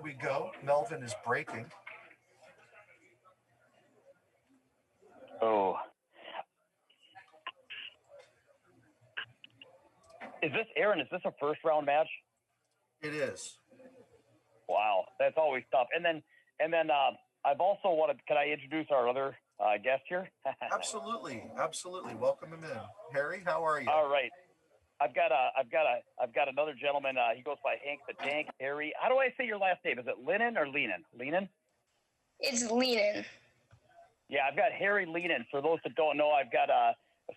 we go. Melvin is breaking. Oh. Is this a first round match? It is. Wow, that's always tough. And then I've also wanted. Can I introduce our other guest here? Absolutely. Welcome him in. Harry, how are you? All right. I've got another gentleman. He goes by Hank the Tank. Harry. How do I say your last name? Is it Lennon or Leanin? Leanin? It's Leanin. Yeah, I've got Harry Leanin. For those that don't know, I've got a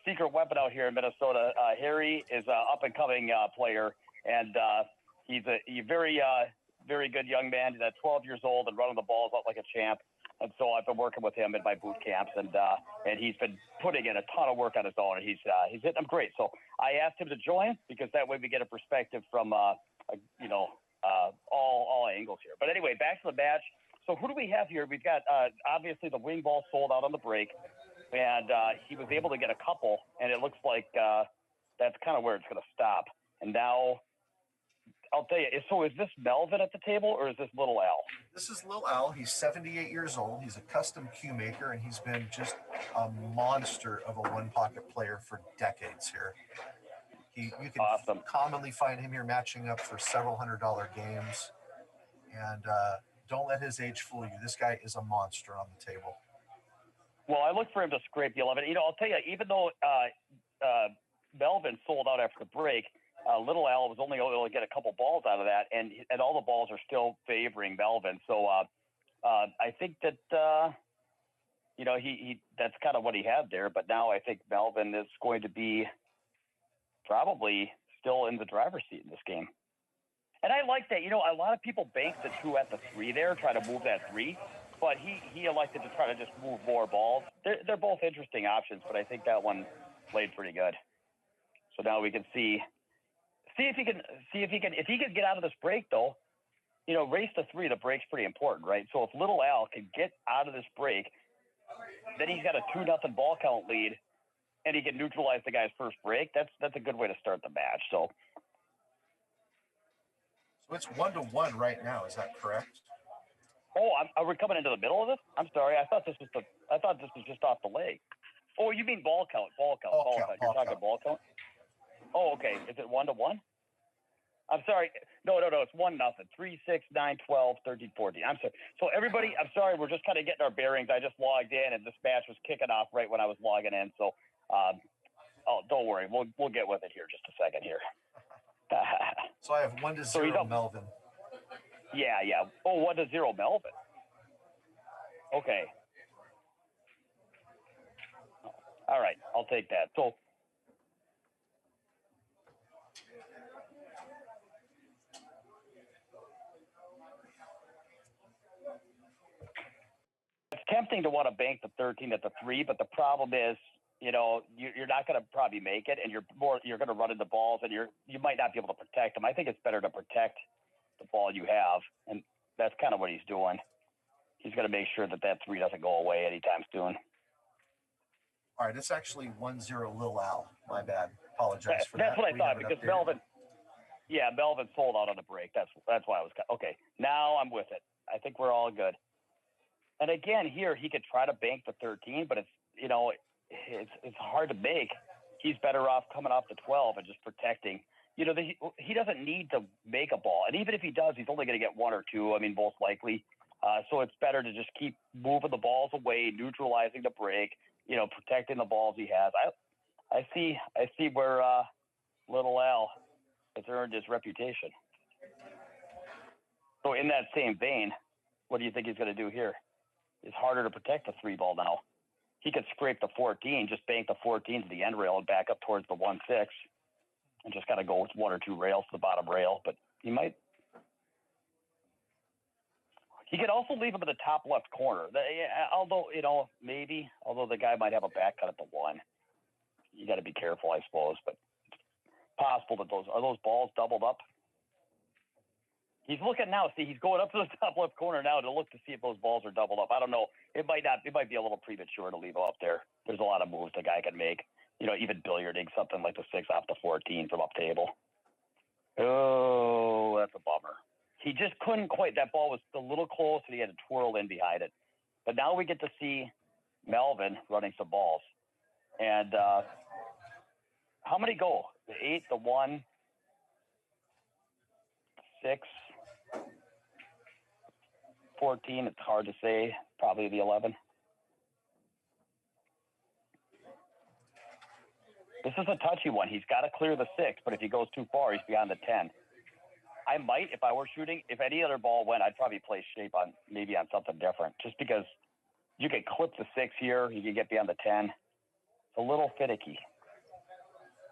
secret weapon out here in Minnesota. Harry is an up-and-coming player, and he's a very, very good young man. He's 12 years old and running the balls out like a champ. And so I've been working with him in my boot camps, and he's been putting in a ton of work on his own, and he's hitting them great. So I asked him to join because that way we get a perspective from all angles here. But anyway, back to the match. So who do we have here? We've got obviously the wing ball sold out on the break, and he was able to get a couple, and it looks like that's kind of where it's going to stop. And now I'll tell you, so is this Melvin at the table or is this Little Al? This is Little Al. He's 78 years old. He's a custom cue maker, and he's been just a monster of a one-pocket player for decades here. You can commonly find him here matching up for several $100 games. And don't let his age fool you. This guy is a monster on the table. Well, I look for him to scrape the 11. I'll tell you, even though Melvin sold out after the break, Little Al was only able to get a couple balls out of that, and all the balls are still favoring Melvin. So I think that he that's kind of what he had there. But now I think Melvin is going to be probably still in the driver's seat in this game. And I like that. A lot of people bank the 2 at the 3 there, try to move that 3. But he elected to try to just move more balls. They're both interesting options, but I think that one played pretty good. So now we can see if he can get out of this break though. Race to 3. The break's pretty important, right? So if Little Al can get out of this break, then he's got a 2-0 ball count lead, and he can neutralize the guy's first break. That's a good way to start the match. So it's 1-1 right now. Is that correct? Oh, are we coming into the middle of this? I'm sorry. I thought this was just off the leg. Oh, you mean ball count? Ball count. You're talking ball count. Oh, okay. Is it 1-1? I'm sorry. No. It's 1-0. 3, 6, 9, 12, 13, 14. I'm sorry. So everybody, I'm sorry. We're just kind of getting our bearings. I just logged in, and this match was kicking off right when I was logging in. So, don't worry. We'll get with it here just a second here. So I have 1-0 Melvin. Yeah. Oh, 1-0 Melvin. Okay. All right. I'll take that. So. It's tempting to want to bank the 13 at the 3, but the problem is, you're not going to probably make it, and you're going to run into balls, and you might not be able to protect them. I think it's better to protect the ball you have, and that's kind of what he's doing. He's going to make sure that 3 doesn't go away anytime soon. All right, it's actually 1-0 Lil Al. My bad. Apologize for that. That's what I thought, because Melvin sold out on the break. That's why I was okay. Now I'm with it. I think we're all good. And again, here he could try to bank the 13, but it's hard to make. He's better off coming off the 12 and just protecting. He doesn't need to make a ball, and even if he does, he's only going to get 1 or 2. I mean, most likely. So it's better to just keep moving the balls away, neutralizing the break. Protecting the balls he has. I see where Little Al has earned his reputation. So in that same vein, what do you think he's going to do here? It's harder to protect the 3 ball now. He could scrape the 14, just bank the 14 to the end rail and back up towards the 1-6, and just kind of go with 1 or 2 rails to the bottom rail. But he might. He could also leave him in the top left corner. Although the guy might have a back cut at the 1. You got to be careful, I suppose. But it's possible that those balls doubled up. He's looking now. See, he's going up to the top left corner now to look to see if those balls are doubled up. I don't know. It might not. It might be a little premature to leave him up there. There's a lot of moves the guy can make. Even billiarding something like the 6 off the 14 from up table. Oh, that's a bummer. he just couldn't quite. That ball was a little close, and he had to twirl in behind it. But now we get to see Melvin running some balls. And how many go? The 8, the 1, 6, 14. It's hard to say. Probably the 11. This is a touchy one. He's got to clear the 6, but if he goes too far, he's beyond the 10. I might, if I were shooting, if any other ball went, I'd probably play shape on something different, just because you could clip the 6 here. You can get beyond the 10. It's a little finicky.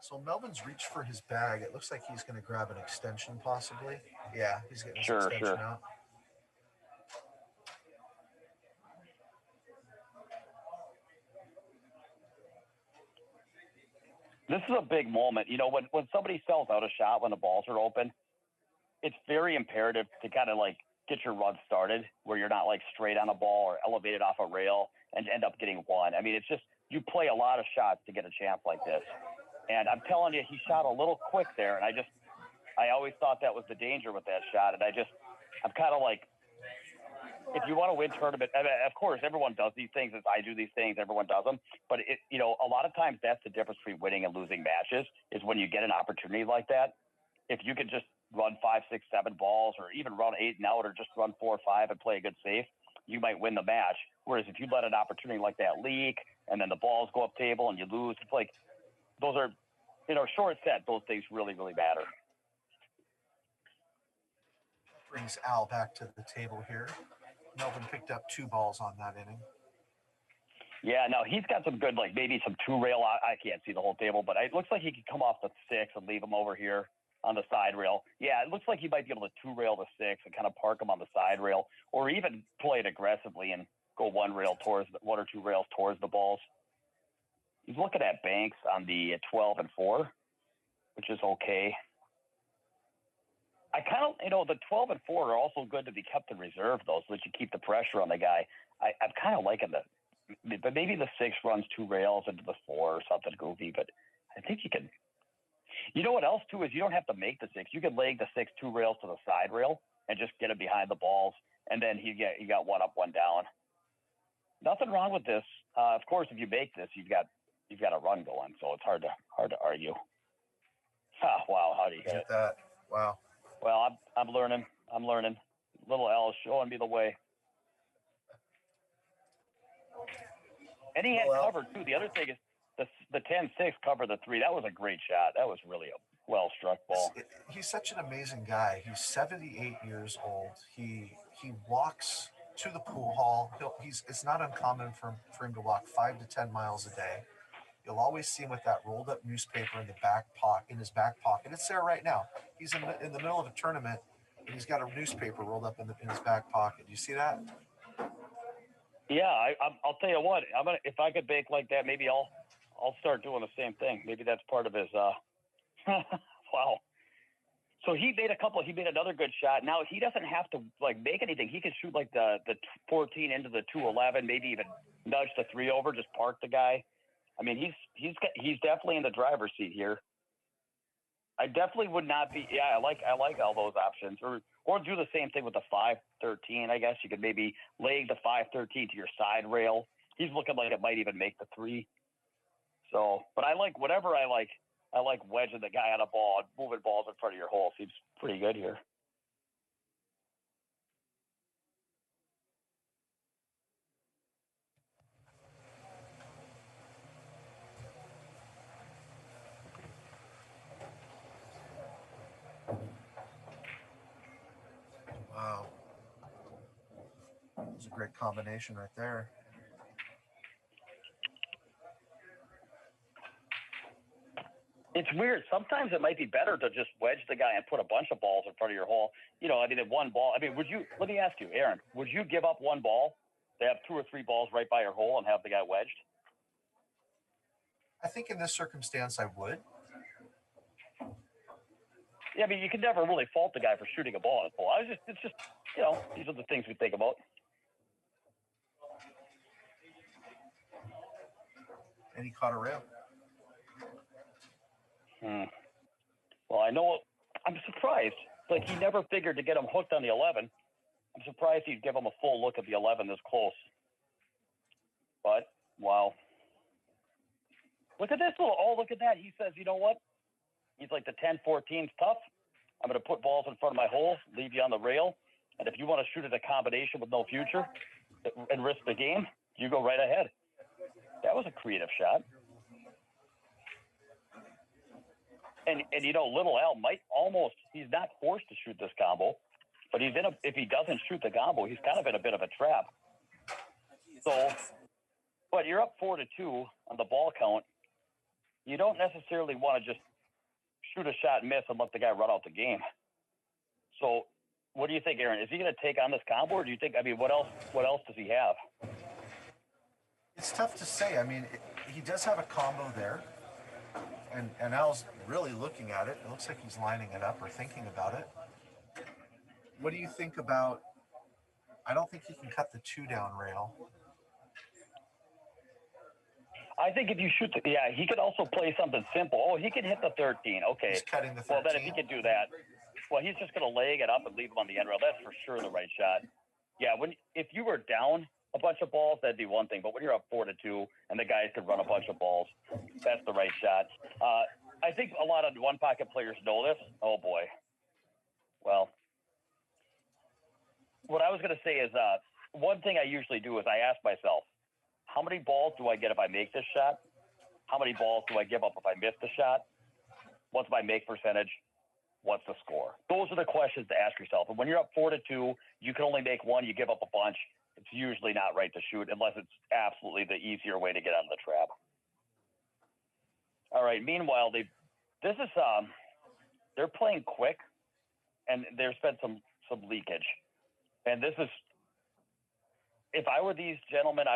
So Melvin's reached for his bag. It looks like he's going to grab an extension, possibly. Yeah, he's getting his extension out. This is a big moment. You know, when somebody sells out a shot when the balls are open, it's very imperative to kind of like get your run started where you're not like straight on a ball or elevated off a rail and end up getting one. I mean, it's just, you play a lot of shots to get a chance like this. And I'm telling you, he shot a little quick there. And I always thought that was the danger with that shot. And I'm kind of like, if you want to win tournament, I mean, of course, everyone does these things. As I do these things, everyone does them. But a lot of times that's the difference between winning and losing matches is when you get an opportunity like that. If you could just run 5, 6, 7 balls, or even run 8 and out, or just run 4 or 5 and play a good safe, you might win the match. Whereas if you let an opportunity like that leak, and then the balls go up table and you lose, it's like those are, short set. Those things really, really matter. Brings Al back to the table here. Melvin picked up 2 balls on that inning. Yeah, no, he's got some good, like maybe some 2-rail. I can't see the whole table, but it looks like he could come off the 6 and leave him over here on the side rail. Yeah, it looks like he might be able to 2-rail the 6 and kind of park him on the side rail, or even play it aggressively and go 1 or 2 rails towards the balls. He's looking at banks on the 12 and 4, which is okay. I kind of, the 12 and 4 are also good to be kept in reserve, though, so that you keep the pressure on the guy. I'm kind of liking but maybe the 6 runs 2 rails into the 4 or something goofy, but I think you can. You know what else, too, is you don't have to make the 6. You could leg the 6 2 rails to the side rail and just get it behind the balls, and then you got 1 up, 1 down. Nothing wrong with this. Of course, if you make this, you've got a run going, so it's hard to argue. Wow, how do you get that? Wow. Well, I'm learning. Little L is showing me the way. And he had cover, too. The other thing is the 10-6 cover the 3. That was a great shot. That was really a well-struck ball. He's such an amazing guy. He's 78 years old. He walks to the pool hall. It's not uncommon for him to walk 5 to 10 miles a day. You'll always see him with that rolled up newspaper in his back pocket. It's there right now. He's in the middle of a tournament, and he's got a newspaper rolled up in his back pocket. Do you see that? Yeah, I'll tell you what. If I could bake like that, maybe I'll start doing the same thing. Maybe that's part of his. Wow. So he made another good shot. Now he doesn't have to like make anything. He can shoot like the 14 into the 211, maybe even nudge the 3 over, just park the guy. I mean, he's definitely in the driver's seat here. I definitely would not be. Yeah, I like all those options, or do the same thing with the 5-13. I guess you could maybe leg the 5-13 to your side rail. He's looking like it might even make the 3. So, but I like whatever I like. I like wedging the guy on a ball and moving balls in front of your hole. Seems pretty good here. Wow. That was a great combination right there. It's weird. Sometimes it might be better to just wedge the guy and put a bunch of balls in front of your hole. One ball. Let me ask you, Aaron, would you give up 1 ball to have 2 or 3 balls right by your hole and have the guy wedged? I think in this circumstance, I would. Yeah, I mean, you can never really fault the guy for shooting a ball in the hole. It's just, these are the things we think about. And he caught a rail. Well, I know. I'm surprised. like he never figured to get him hooked on the 11. I'm surprised he'd give him a full look at the 11 this close. But, wow. Look at this little, look at that. He says, you know what? He's like, the 10-14's tough. I'm going to put balls in front of my hole, leave you on the rail. And if you want to shoot at a combination with no future and risk the game, you go right ahead. That was a creative shot. And you know, little Al might almost, he's not forced to shoot this combo, but if he doesn't shoot the combo, he's kind of in a bit of a trap. So, but you're up 4-2 on the ball count. You don't necessarily want to just shoot a shot and miss and let the guy run out the game. So what do you think, Aaron? Is he going to take on this combo, or do you think, I mean, what else does he have? It's tough to say. I mean, he does have a combo there. And Al's really looking at it. It looks like he's lining it up or thinking about it. What do you think about, I don't think he can cut the 2-down rail. I think if you shoot he could also play something simple. Oh, he can hit the 13. Okay. He's cutting the 13. Well, then if he could do that, well, he's just going to leg it up and leave him on the end rail. That's for sure the right shot. Yeah, if you were down a bunch of balls, that'd be one thing. But when you're up 4-2 and the guys could run a bunch of balls, that's the right shot. I think a lot of one-pocket players know this. Oh, boy. Well, what I was going to say is one thing I usually do is I ask myself, how many balls do I get if I make this shot? How many balls do I give up if I miss the shot? What's my make percentage? What's the score? Those are the questions to ask yourself. And when you're up 4-2, you can only make one. You give up a bunch. It's usually not right to shoot unless it's absolutely the easier way to get out of the trap. All right. Meanwhile, they're playing quick, and there's been some leakage. And this is, if I were these gentlemen,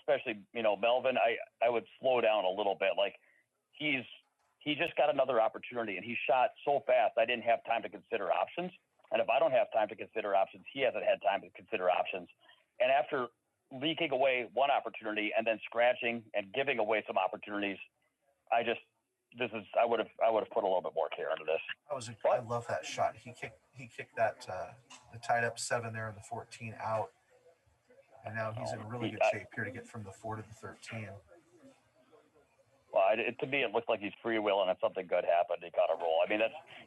especially, you know, Melvin, I would slow down a little bit. Like he just got another opportunity and he shot so fast. I didn't have time to consider options. And if I don't have time to consider options, he hasn't had time to consider options. And after leaking away one opportunity and then scratching and giving away some opportunities, I would have put a little bit more care into this. I love that shot. He kicked that the tied up 7 there and the 14 out. And now he's in really good shape here to get from the 4 to the 13. Well, to me, it looked like he's freewheeling and something good happened. He caught a roll. I mean,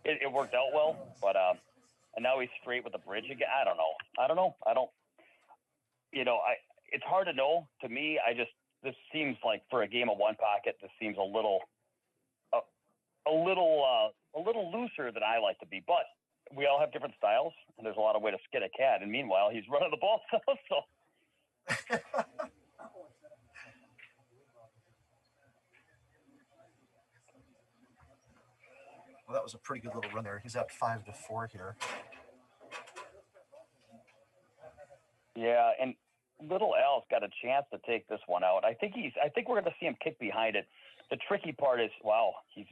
it worked out well, but and now he's straight with the bridge again. I don't know. It's hard to know. To me, this seems like for a game of one pocket, this seems a little looser than I like to be. But we all have different styles, and there's a lot of way to skin a cat. And meanwhile, he's running the ball so. Well, that was a pretty good little run there. He's up 5-4 here. Yeah, and little Al's got a chance to take this one out. I think we're going to see him kick behind it. The tricky part is, wow, he's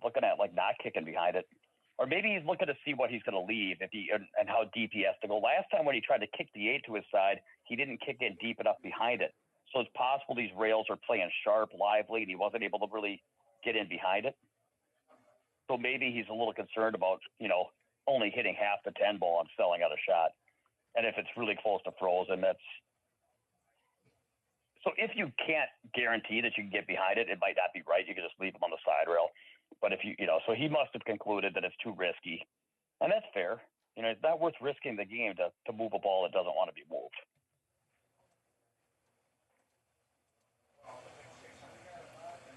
looking at like not kicking behind it, or maybe he's looking to see what he's going to leave and how deep he has to go. Last time when he tried to kick the 8 to his side, he didn't kick it deep enough behind it. So it's possible these rails are playing sharp, lively, and he wasn't able to really get in behind it. So maybe he's a little concerned about, only hitting half the 10 ball and selling out a shot. And if it's really close to frozen, so if you can't guarantee that you can get behind it, it might not be right. You can just leave him on the side rail. But if so he must have concluded that it's too risky. And that's fair. It's not worth risking the game to move a ball that doesn't want to be moved.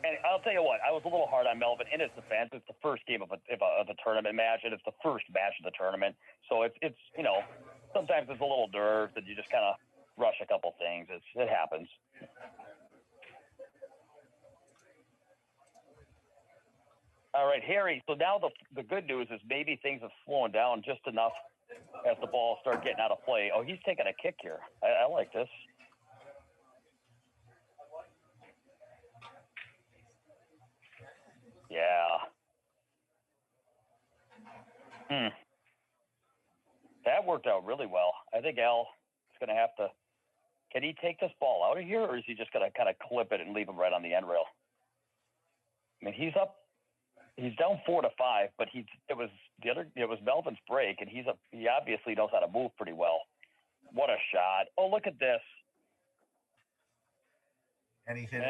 And I'll tell you what, I was a little hard on Melvin in his defense. It's the first game of a tournament match, and it's the first match of the tournament. So it's sometimes there's a little nerves and you just kind of rush a couple things. It happens. All right, Harry. So now the good news is maybe things have slowed down just enough as the balls start getting out of play. Oh, he's taking a kick here. I like this. Yeah. That worked out really well. I think Al is going to have to. Can he take this ball out of here, or is he just going to kind of clip it and leave him right on the end rail? I mean, he's up He's down 4-5, but it was Melvin's break, and he obviously knows how to move pretty well. What a shot! Oh, look at this. And he hit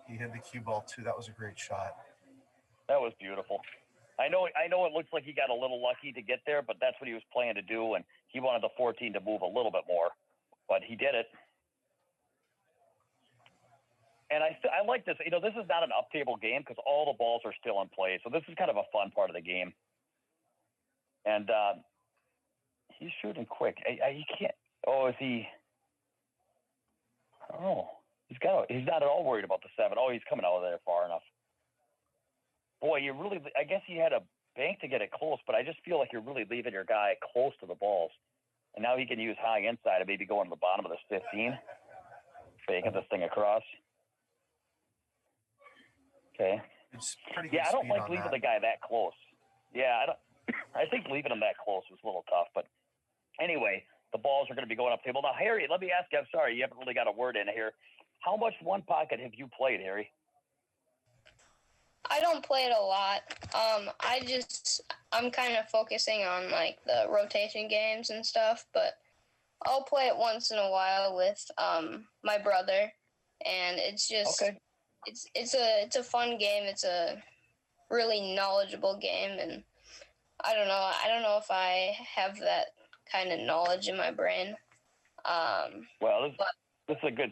the cue ball too. That was a great shot. That was beautiful. I know it looks like he got a little lucky to get there, but that's what he was planning to do, and he wanted the 14 to move a little bit more, but he did it. And I like this. This is not an up-table game because all the balls are still in play, so this is kind of a fun part of the game. And he's shooting quick. He can't. Oh, is he? Oh, he's not at all worried about the 7. Oh, he's coming out of there far enough. Boy, I guess he had a bank to get it close, but I just feel like you're really leaving your guy close to the balls. And now he can use high inside and maybe go on the bottom of this 15. Banking this thing across. Okay. It's pretty good. Yeah, I don't like leaving the guy that close. Yeah, I think leaving him that close was a little tough. But anyway, the balls are going to be going up table. Now, Harry, let me ask you, I'm sorry, you haven't really got a word in here. How much one pocket have you played, Harry? I don't play it a lot. I'm kind of focusing on like the rotation games and stuff, but I'll play it once in a while with my brother, and it's just okay. It's a fun game. It's a really knowledgeable game, and I don't know if I have that kind of knowledge in my brain. This is a good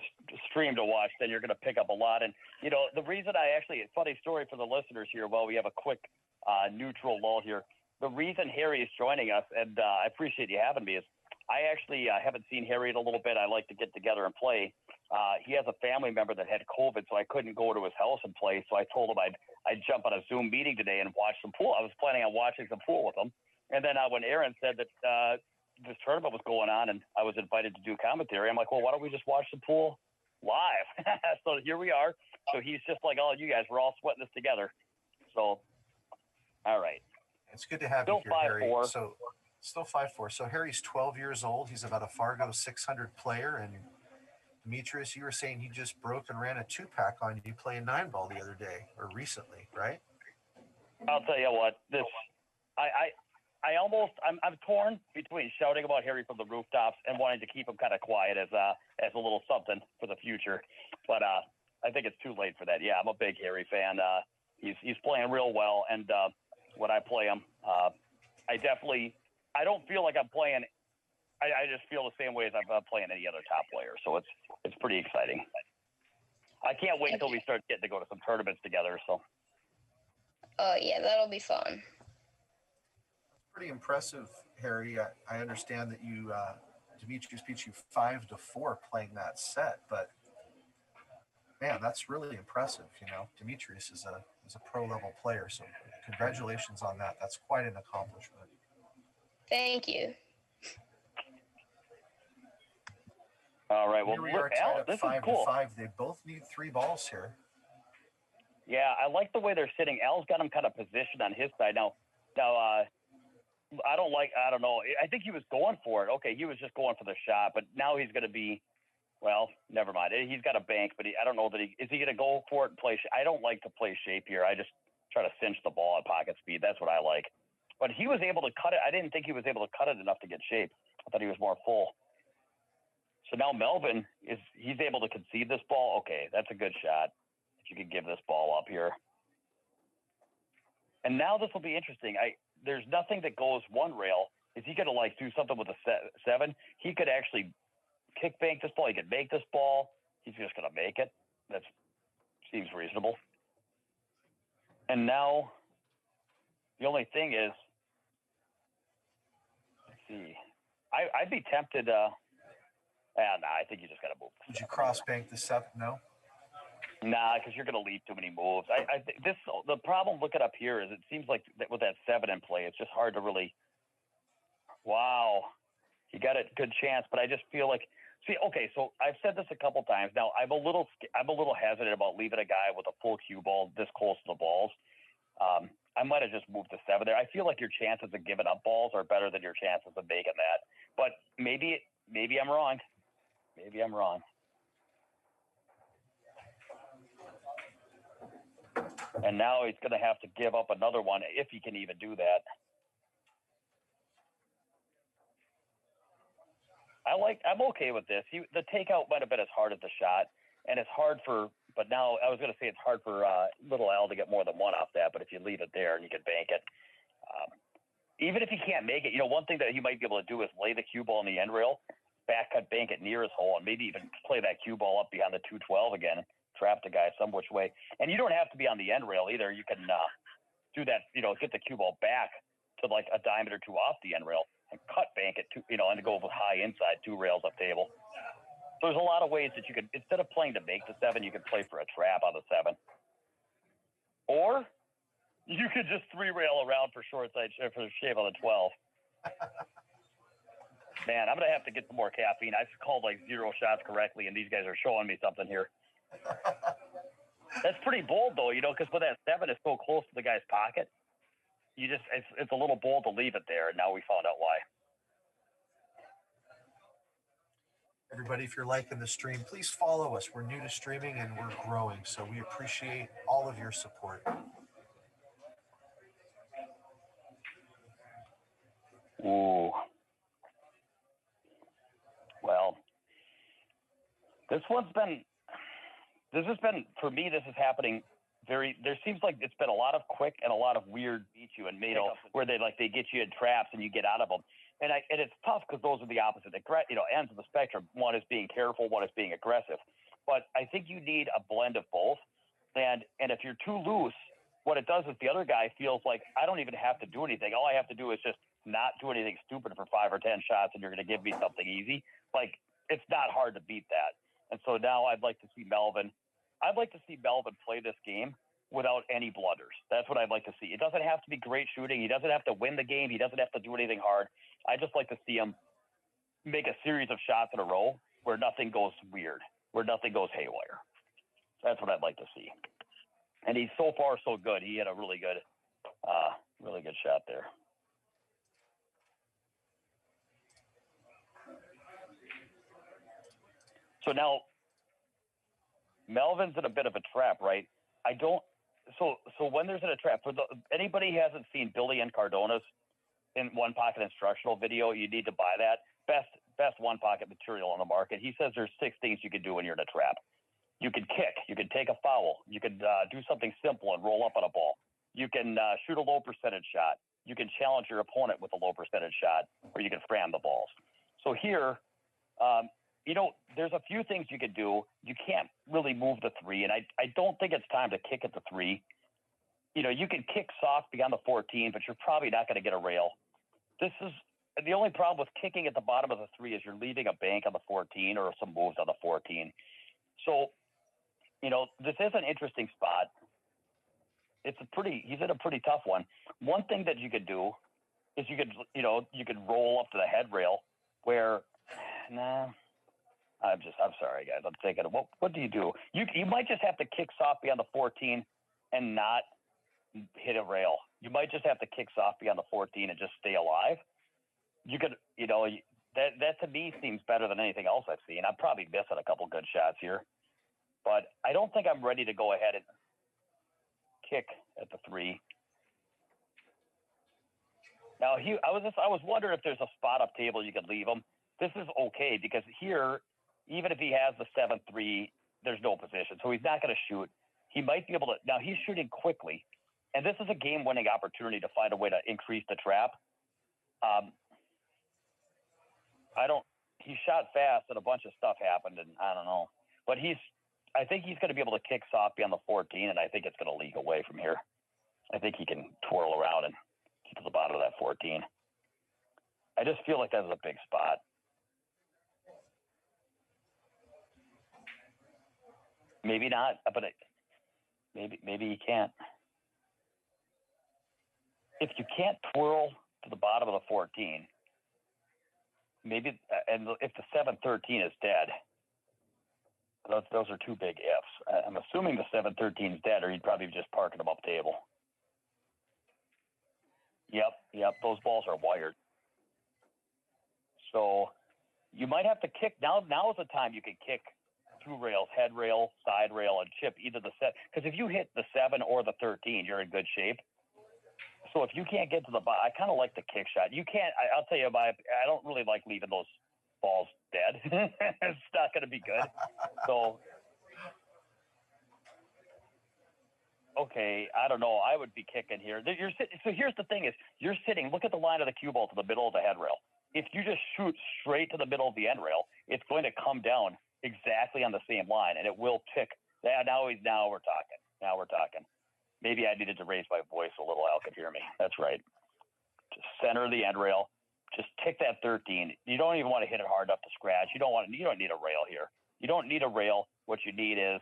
stream to watch. Then you're going to pick up a lot. And, the reason funny story for the listeners here, while we have a quick neutral lull here. The reason Harry is joining us, and I appreciate you having me, is I actually haven't seen Harry in a little bit. I like to get together and play. He has a family member that had COVID, so I couldn't go to his house and play. So I told him I'd jump on a Zoom meeting today and watch some pool. I was planning on watching some pool with him. And then when Aaron said that this tournament was going on and I was invited to do commentary, I'm like, well, why don't we just watch the pool live? So here we are. So he's just like all you guys. We're all sweating this together. So, all right. It's good to have still you here, 5'4". Harry. So, still 5'4". So Harry's 12 years old. He's about a Fargo 600 player. And Demetrius, you were saying he just broke and ran a 2-pack on you playing 9-ball the other day or recently, right? I'll tell you what. I'm torn between shouting about Harry from the rooftops and wanting to keep him kind of quiet as a little something for the future. But I think it's too late for that. Yeah, I'm a big Harry fan. He's playing real well, and when I play him, I don't feel like I'm playing. I just feel the same way as I'm playing any other top player. So it's pretty exciting. I can't wait until we start getting to go to some tournaments together. So. Yeah, that'll be fun. Pretty impressive, Harry. I understand that Demetrius beat you 5-4 playing that set, but man, that's really impressive. Demetrius is a pro level player, so congratulations on that. That's quite an accomplishment. Thank you. All right. Well, here we are tied up this 5-5. is cool. They both need 3 balls here. Yeah, I like the way they're sitting. Al's got him kind of positioned on his side now. I don't know. I think he was going for it. Okay, he was just going for the shot, but now he's going to be, well, never mind. He's got a bank, but I don't know that is he going to go for it and play? I don't like to play shape here. I just try to cinch the ball at pocket speed. That's what I like. But he was able to cut it. I didn't think he was able to cut it enough to get shape. I thought he was more full. So now Melvin he's able to concede this ball. Okay, that's a good shot. If you could give this ball up here. And now this will be interesting. There's nothing that goes one rail. Is he going to do something with a 7? He could actually kick bank this ball. He could make this ball. He's just going to make it. That seems reasonable. And now the only thing is, let's see. I'd be tempted. I think you just got to move. Would you cross bank the 7? No. Nah, because you're going to leave too many moves. I think the problem looking up here is it seems like with that 7 in play, it's just hard to really. Wow, you got a good chance, but I just feel like. See, okay, so I've said this a couple times now. I'm a little hesitant about leaving a guy with a full cue ball this close to the balls. I might have just moved to 7 there. I feel like your chances of giving up balls are better than your chances of making that. But maybe I'm wrong. Maybe I'm wrong. And now he's going to have to give up another one if he can even do that. I'm okay with this. The takeout might have been as hard as the shot, and it's hard but now I was going to say it's hard for little Al to get more than one off that, but if you leave it there and you can bank it, even if he can't make it, one thing that he might be able to do is lay the cue ball in the end rail, back cut, bank it near his hole, and maybe even play that cue ball up behind the 212 again, trap the guy some which way. And you don't have to be on the end rail either. You can do that, get the cue ball back to like a diamond or two off the end rail and cut bank it to, and go with high inside 2 rails up table. So there's a lot of ways that you could, instead of playing to make the 7, you could play for a trap on the 7. Or you could just 3-rail around for short side for the shave on the 12. Man, I'm going to have to get some more caffeine. I've called like 0 shots correctly, and these guys are showing me something here. That's pretty bold, though, because when that 7 is so close to the guy's pocket, it's a little bold to leave it there, and now we found out why. Everybody, if you're liking the stream, please follow us. We're new to streaming and we're growing, so we appreciate all of your support. Ooh. Well, this is happening there seems like it's been a lot of quick and a lot of weird beat you and where they get you in traps and you get out of them. And it's tough because those are the opposite, ends of the spectrum. One is being careful, one is being aggressive. But I think you need a blend of both. And if you're too loose, what it does is the other guy feels like I don't even have to do anything. All I have to do is just not do anything stupid for 5 or 10 shots, and you're going to give me something easy. Like, it's not hard to beat that. And so now I'd like to see Melvin play this game without any blunders. That's what I'd like to see. It doesn't have to be great shooting. He doesn't have to win the game. He doesn't have to do anything hard. I just like to see him make a series of shots in a row where nothing goes weird, where nothing goes haywire. That's what I'd like to see. And he's so far so good. He had a really good shot there. So now Melvin's in a bit of a trap, right? So when there's in a trap, anybody who hasn't seen Billy and Cardona's in One Pocket instructional video, you need to buy that. Best One Pocket material on the market. He says there's 6 things you can do when you're in a trap. You can kick. You can take a foul. You can do something simple and roll up on a ball. You can shoot a low percentage shot. You can challenge your opponent with a low percentage shot, or you can fram the balls. So here, there's a few things you could do. You can't really move the 3, and I don't think it's time to kick at the 3. You can kick soft beyond the 14, but you're probably not going to get a rail. This is the only problem with kicking at the bottom of the 3 is you're leaving a bank on the 14 or some moves on the 14. So, this is an interesting spot. He's in a pretty tough one. One thing that you could do is you could roll up to the head rail where, I'm sorry, guys. I'm thinking, what do you do? You might just have to kick soft beyond the 14 and not hit a rail. You might just have to kick soft beyond the 14 and just stay alive. You could, that to me seems better than anything else I've seen. I'm probably missing a couple good shots here, but I don't think I'm ready to go ahead and kick at the 3. Now I was wondering if there's a spot up table you could leave him. This is okay because here, even if he has the 7-3, there's no position. So he's not going to shoot. He might be able to. Now he's shooting quickly, and this is a game-winning opportunity to find a way to increase the trap. He shot fast and a bunch of stuff happened, and I don't know. But I think he's going to be able to kick soft beyond the 14, and I think it's going to leak away from here. I think he can twirl around and get to the bottom of that 14. I just feel like that's a big spot. Maybe not, but maybe he can't. If you can't twirl to the bottom of the 14, maybe, and if the 7-13 is dead, those are 2 big ifs. I'm assuming the 7-13 is dead, or he'd probably be just parking them up table. Yep, those balls are wired. So you might have to kick. Now is the time you can kick two rails, head rail, side rail, and chip either the set. Because if you hit the 7 or the 13, you're in good shape. So if you can't get to the bottom, I kind of like the kick shot. You can't. I'll tell you, I don't really like leaving those balls dead. It's not going to be good. So. Okay, I don't know. I would be kicking here. So here's the thing: is you're sitting. Look at the line of the cue ball to the middle of the head rail. If you just shoot straight to the middle of the end rail, it's going to come down exactly on the same line, and it will tick. Yeah, now we're talking. Now we're talking. Maybe I needed to raise my voice a little. Al could hear me. That's right. Just center the end rail. Just tick that 13. You don't even want to hit it hard enough to scratch. You don't need a rail here. You don't need a rail. What you need is.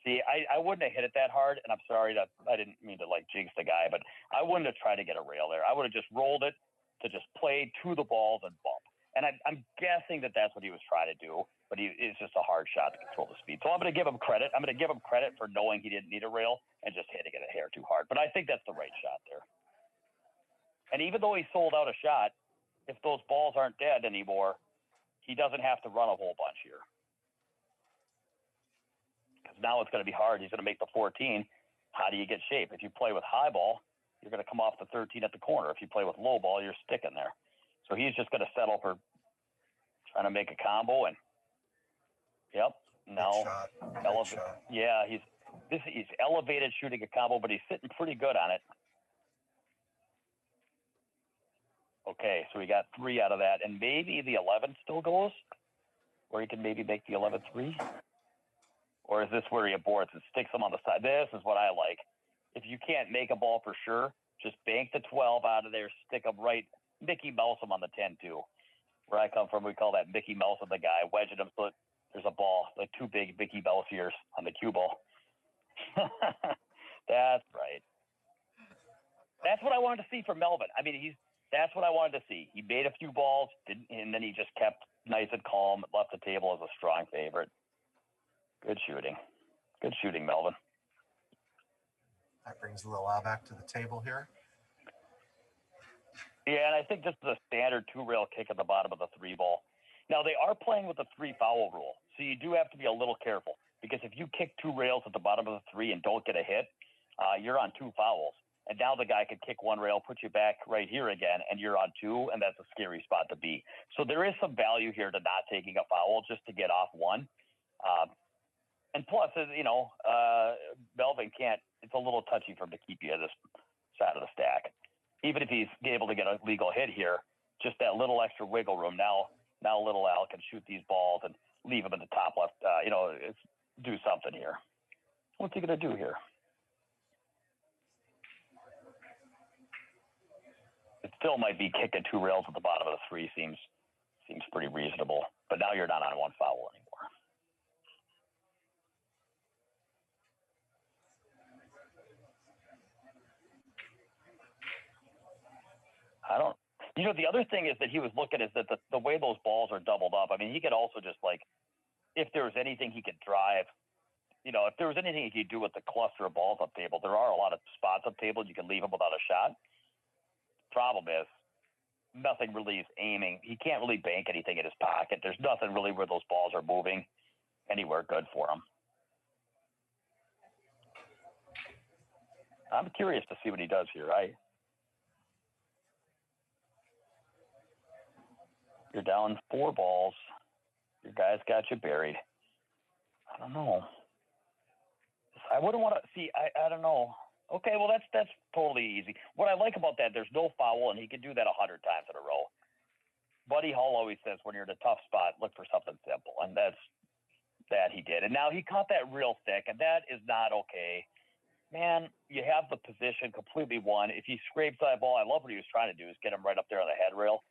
See, I wouldn't have hit it that hard, and I'm sorry that I didn't mean to like jinx the guy, but I wouldn't have tried to get a rail there. I would have just rolled it to just play to the balls and bump. And I'm guessing that's what he was trying to do, but it's just a hard shot to control the speed. So I'm going to give him credit. I'm going to give him credit for knowing he didn't need a rail and just hitting it a hair too hard. But I think that's the right shot there. And even though he sold out a shot, if those balls aren't dead anymore, he doesn't have to run a whole bunch here. Now it's going to be hard. He's going to make the 14. How do you get shape? If you play with high ball, you're going to come off the 13 at the corner. If you play with low ball, you're sticking there. So he's just going to settle for trying to make a combo. And yep, now yeah, he's elevated shooting a combo, but he's sitting pretty good on it. Okay, so we got 3 out of that, and maybe the 11 still goes, or he can maybe make the 11-3. Or is this where he aborts and sticks them on the side? This is what I like. If you can't make a ball for sure, just bank the 12 out of there, stick them right, Mickey Mouse them on the 10-2. Where I come from, we call that Mickey Mouse of the guy, wedging them so there's a ball, like 2 big Mickey Mouse ears on the cue ball. That's right. That's what I wanted to see from Melvin. I mean, that's what I wanted to see. He made a few balls, and then he just kept nice and calm, left the table as a strong favorite. Good shooting. Good shooting, Melvin. That brings Lil Al back to the table here. Yeah, and I think this is a standard 2-rail kick at the bottom of the 3 ball. Now, they are playing with the 3-foul rule, so you do have to be a little careful, because if you kick 2 rails at the bottom of the 3 and don't get a hit, you're on 2 fouls. And now the guy could kick 1 rail, put you back right here again, and you're on 2, and that's a scary spot to be. So there is some value here to not taking a foul just to get off 1. And plus, Melvin can't. It's a little touchy for him to keep you at this side of the stack. Even if he's able to get a legal hit here, just that little extra wiggle room. Now little Al can shoot these balls and leave them in the top left. Do something here. What's he going to do here? It still might be kicking 2 rails at the bottom of the 3. Seems pretty reasonable. But now you're not on 1 foul anymore. The other thing is that he was looking is that the way those balls are doubled up. I mean, he could also just if there was anything he could drive, if there was anything he could do with the cluster of balls up table, there are a lot of spots up table. You can leave him without a shot. Problem is, nothing really is aiming. He can't really bank anything in his pocket. There's nothing really where those balls are moving anywhere good for him. I'm curious to see what he does here. You're down 4 balls. Your guy's got you buried. I don't know. I wouldn't want to see. I don't know. Okay, well that's totally easy. What I like about that, there's no foul, and he can do that 100 times in a row. Buddy Hull always says when you're in a tough spot, look for something simple, and that he did. And now he caught that real thick, and that is not okay. Man, you have the position completely won. If he scrapes that ball, I love what he was trying to do, is get him right up there on the head rail.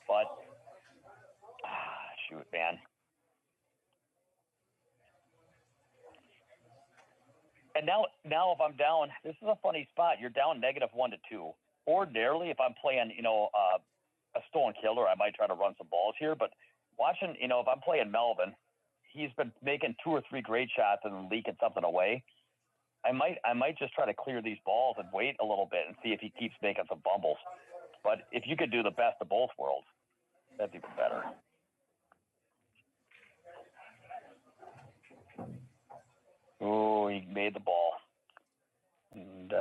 But shoot, man. And now if I'm down, this is a funny spot. You're down -1 to 2. Ordinarily, if I'm playing, a stolen killer, I might try to run some balls here. But watching, if I'm playing Melvin, he's been making 2 or 3 great shots and leaking something away. I might just try to clear these balls and wait a little bit and see if he keeps making some bumbles. But if you could do the best of both worlds, that's even better. he made the ball. And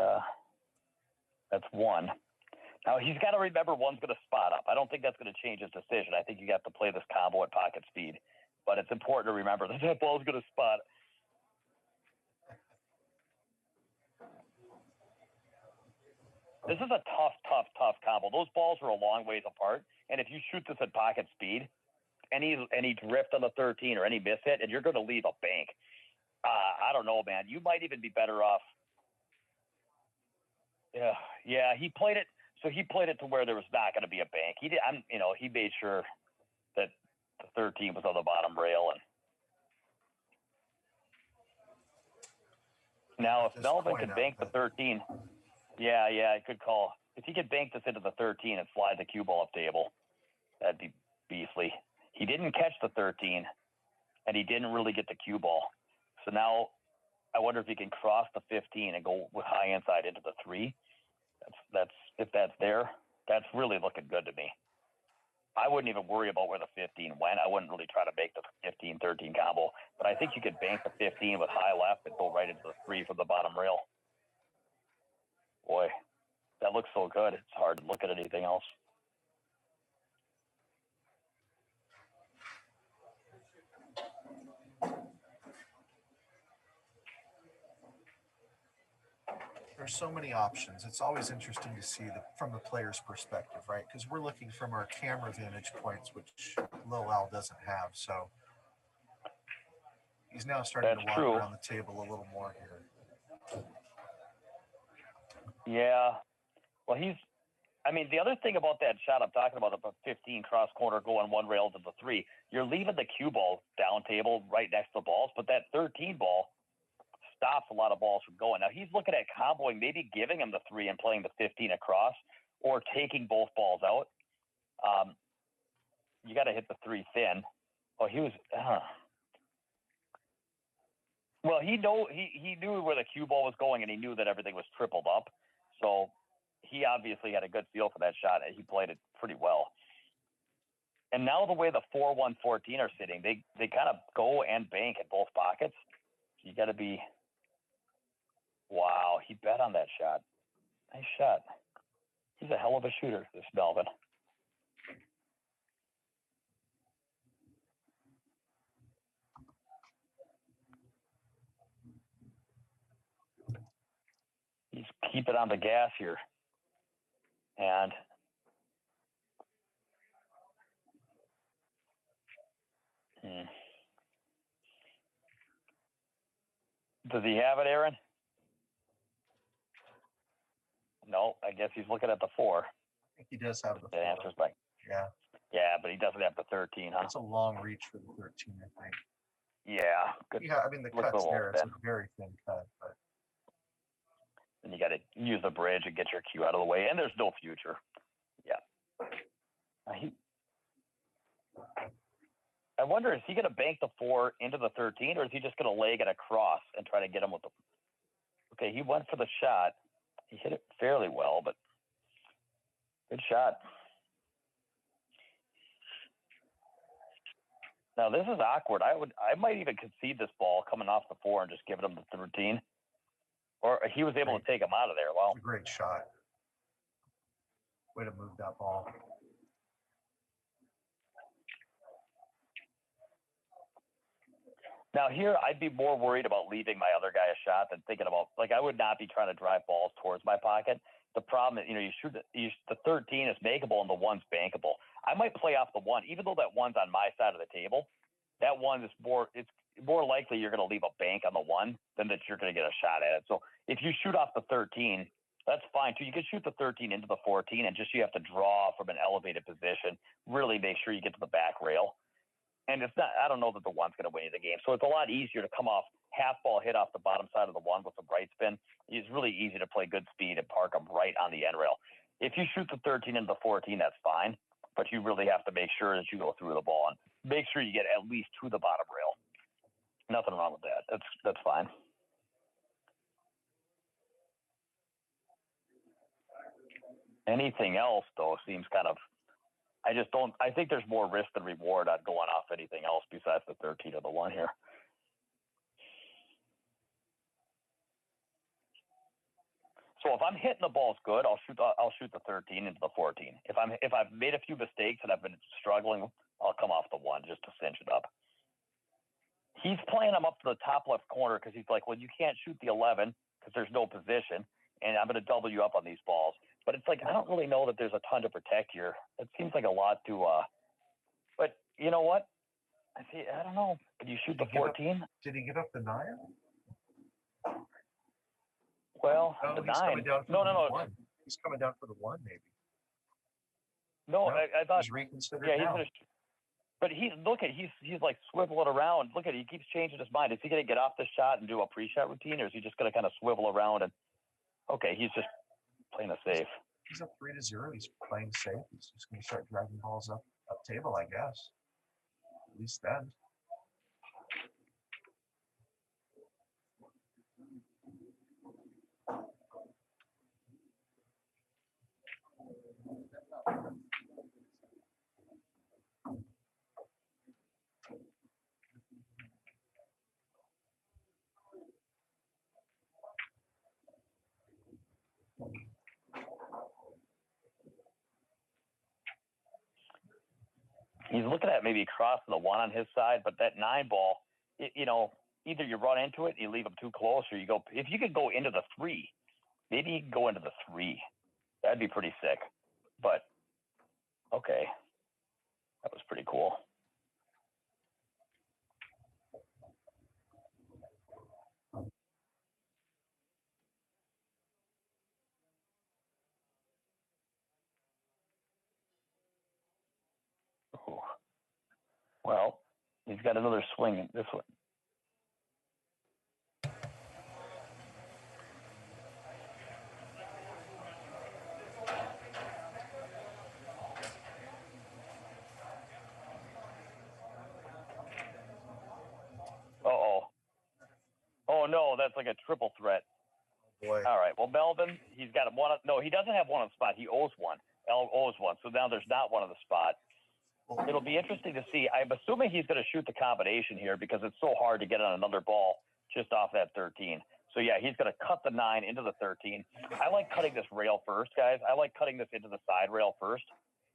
that's one. Now, he's got to remember one's going to spot up. I don't think that's going to change his decision. I think you got to play this combo at pocket speed. But it's important to remember that that ball's going to spot. This is a tough combo. Those balls are a long ways apart. And if you shoot this at pocket speed, any drift on the 13 or any miss hit, and you're going to leave a bank. I don't know, man. You might even be better off. Yeah. He played it. So he played it to where there was not going to be a bank. He did. He made sure that the 13 was on the bottom rail. And now, if Melvin could bank the 13, yeah, good call. If he could bank this into the 13 and slide the cue ball up table, that'd be beastly. He didn't catch the 13, and he didn't really get the cue ball. So now, I wonder if he can cross the 15 and go with high inside into the 3. That's if that's there, that's really looking good to me. I wouldn't even worry about where the 15 went. I wouldn't really try to make the 15-13 combo, but I think you could bank the 15 with high left and go right into the 3 from the bottom rail. Boy, that looks so good. It's hard to look at anything else. There's so many options. It's always interesting to see from the player's perspective, right? Because we're looking from our camera vantage points, which Lil Al doesn't have. So he's now starting to walk around the table a little more here. Yeah. Well, the other thing about that shot I'm talking about, the 15 cross corner going one rail to the 3, you're leaving the cue ball down table right next to the balls, but that 13 ball stops a lot of balls from going. Now, he's looking at comboing, maybe giving him the 3 and playing the 15 across, or taking both balls out. You got to hit the 3 thin. Oh, he was... Well, he knew where the cue ball was going, and he knew that everything was tripled up. So he obviously had a good feel for that shot, and he played it pretty well. And now the way the 4-1-14 are sitting, they kind of go and bank in both pockets. So you got to be... Wow, he bet on that shot. Nice shot. He's a hell of a shooter, this Melvin. He's keeping on the gas here. And does he have it, Aaron? No, I guess he's looking at the 4. I think he does have the 4. The answer's like, yeah, but he doesn't have the 13, huh? It's a long reach for the 13, I think. Yeah, good. Yeah, the cut's there. It's a very thin cut, but then you got to use the bridge and get your cue out of the way, and there's no future. Yeah. I wonder, is he going to bank the 4 into the 13, or is he just going to leg it across and try to get him with the... Okay, he went for the shot. He hit it fairly well, but good shot. Now, this is awkward. I might even concede this ball coming off the 4 and just give it him the 13. Or he was able to take him out of there. Wow. Great shot. Way to move that ball. Now here, I'd be more worried about leaving my other guy a shot than thinking about, I would not be trying to drive balls towards my pocket. The problem is, you shoot the 13 is makeable and the 1's bankable. I might play off the 1, even though that 1's on my side of the table. That 1 is it's more likely you're going to leave a bank on the 1 than that you're going to get a shot at it. So if you shoot off the 13, that's fine too. You can shoot the 13 into the 14 and you have to draw from an elevated position. Really make sure you get to the back rail. And it's not, I don't know that the 1's going to win you the game. So it's a lot easier to come off half ball hit off the bottom side of the 1 with the right spin. It's really easy to play good speed and park them right on the end rail. If you shoot the 13 into the 14, that's fine. But you really have to make sure that you go through the ball and make sure you get at least to the bottom rail. Nothing wrong with that. That's fine. Anything else, though, seems kind of... I think there's more risk than reward on going off anything else besides the 13 or the 1 here. So if I'm hitting the balls good, I'll shoot the 13 into the 14. If I've made a few mistakes and I've been struggling, I'll come off the 1 just to cinch it up. He's playing them up to the top left corner because he's like, well, you can't shoot the 11 because there's no position, and I'm going to double you up on these balls. But it's like, I don't really know that there's a ton to protect here. It seems like a lot to but you know what? I don't know. Did you shoot the 14? Did he give up the 9? Well, no, the he's 9. Coming down for No. The 1. He's coming down for the 1, maybe. No, I thought. He's reconsidered. Yeah, now. But he's like swiveling around. Look at, he keeps changing his mind. Is he going to get off the shot and do a pre-shot routine, or is he just going to kind of swivel around and? Okay, he's just playing it safe. He's up 3-0. He's playing safe. He's just going to start driving balls up table, I guess. At least then. He's looking at maybe crossing the 1 on his side, but that 9 ball, either you run into it and you leave him too close, or you go. If you could go into the 3, maybe you can go into the 3. That'd be pretty sick. But okay, that was pretty cool. Ooh. Well, he's got another swing in this one. Oh no, that's like a triple threat. Boy. All right. Well, Melvin, he's got one. No, he doesn't have one on the spot. He owes one. Owes one. So now there's not one on the spot. It'll be interesting to see. I'm assuming he's going to shoot the combination here because it's so hard to get on another ball just off that 13. So yeah, he's going to cut the 9 into the 13. I like cutting this rail first, guys. I like cutting this into the side rail first.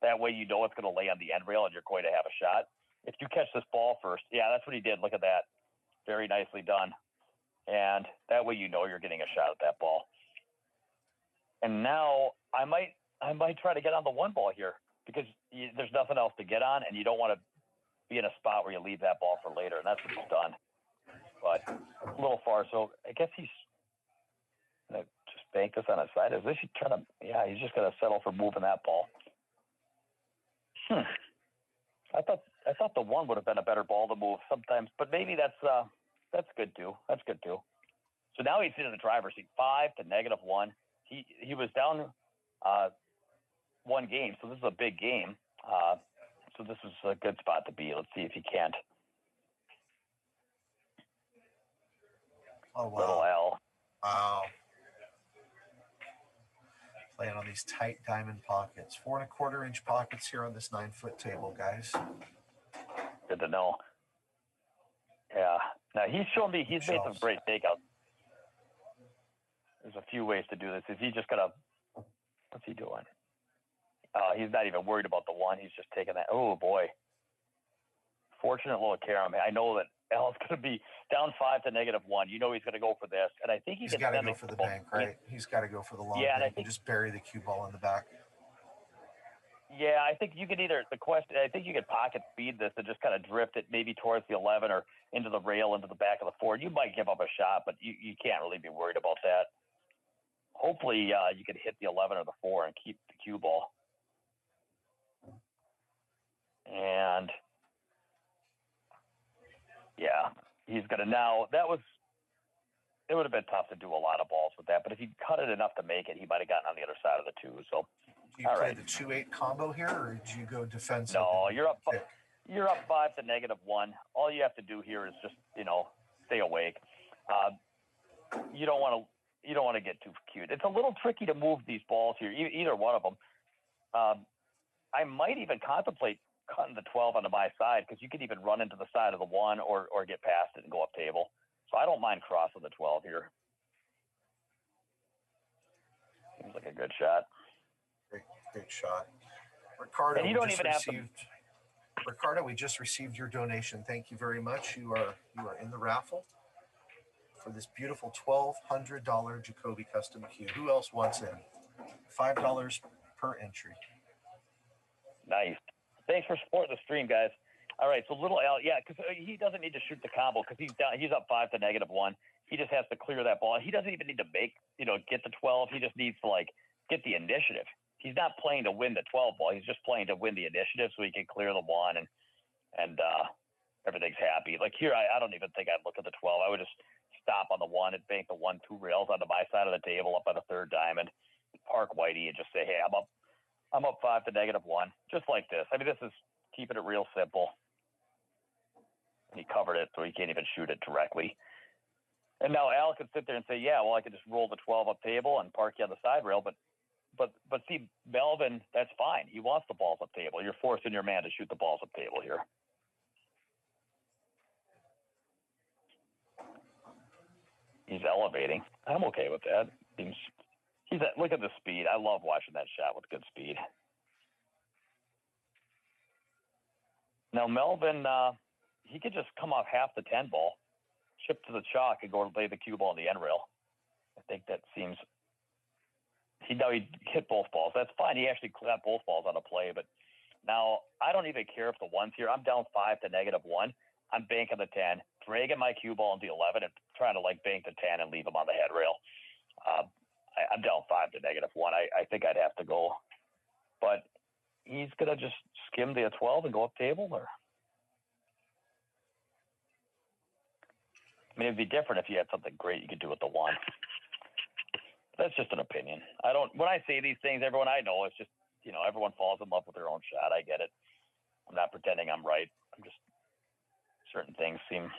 That way you know it's going to lay on the end rail and you're going to have a shot. If you catch this ball first, yeah, that's what he did. Look at that. Very nicely done. And that way you know you're getting a shot at that ball. And now I might try to get on the 1 ball here because there's nothing else to get on, and you don't want to be in a spot where you leave that ball for later, and that's what he's done. But a little far, so I guess he's going to just bank this on his side. Is this he's trying to? Yeah, he's just going to settle for moving that ball. I thought the 1 would have been a better ball to move sometimes, but maybe that's good too. That's good too. So now he's in the driver's seat, 5 to -1. He was down 1 game, so this is a big game. So this is a good spot to be. Let's see if he can't. Oh, wow. Little L. Wow. Playing on these tight diamond pockets. 4 1/4 inch pockets here on this 9-foot table, guys. Good to know. Yeah. Now he's shown me he's made some great takeouts. There's a few ways to do this. Is he just gonna? What's he doing? He's not even worried about the 1. He's just taking that. Oh boy. Fortunate little carom. I know that L's going to be down 5 to -1. You know he's going to go for this, and I think he's got to go for the bank, right? He's got to go for the long bank and just bury the cue ball in the back. Yeah, I think you could I think you could pocket speed this and just kind of drift it maybe towards the 11 or into the rail, into the back of the 4. You might give up a shot, but you can't really be worried about that. Hopefully, you can hit the 11 or the 4 and keep the cue ball. And yeah, he's going to now. It would have been tough to do a lot of balls with that, but if he cut it enough to make it, he might have gotten on the other side of the 2. So, do you play the 2-8 combo here, or do you go defensive? No, you're up 5 to -1. All you have to do here is just stay awake. You don't want to get too cute. It's a little tricky to move these balls here, either one of them. I might even contemplate cutting the 12 onto my side because you could even run into the side of the 1 or get past it and go up table. So I don't mind crossing the 12 here. good shot. Great shot. Ricardo, And you don't even have to. Ricardo, we just received your donation. Thank you very much. You are in the raffle for this beautiful $1,200 Jacoby custom cue. Who else wants in? $5 per entry. Nice. Thanks for supporting the stream, guys. All right, so little Al, yeah, because he doesn't need to shoot the combo because he's down. He's up 5 to -1. He just has to clear that ball. He doesn't even need to get the 12. He just needs to get the initiative. He's not playing to win the 12 ball. He's just playing to win the initiative so he can clear the 1 and everything's happy. Like here, I don't even think I'd look at the 12. I would just stop on the 1 and bank the 1-2 rails onto my side of the table up on the third diamond, park Whitey and just say, hey, I'm up 5 to -1, just like this. I mean, this is keeping it real simple. He covered it so he can't even shoot it directly. And now Al could sit there and say, yeah, well, I could just roll the 12 up table and park you on the side rail, but see, Melvin, that's fine. He wants the balls up table. You're forcing your man to shoot the balls up table here. He's elevating. I'm okay with that. Look at the speed. I love watching that shot with good speed. Now Melvin, he could just come off half the 10 ball, chip to the chalk, and go and lay the cue ball on the end rail. I think that seems. He hit both balls. That's fine. He actually got both balls on a play, but now I don't even care if the 1's here. I'm down 5 to -1. I'm banking the 10, dragging my cue ball into the 11, and trying to bank the 10 and leave him on the head rail. I'm down 5 to -1. I think I'd have to go, but he's gonna just skim the 12 and go up table, or I mean, it'd be different if you had something great you could do with the 1. That's just an opinion. When I say these things, everyone I know, it's just, everyone falls in love with their own shot. I get it. I'm not pretending I'm right. I'm just, certain things seem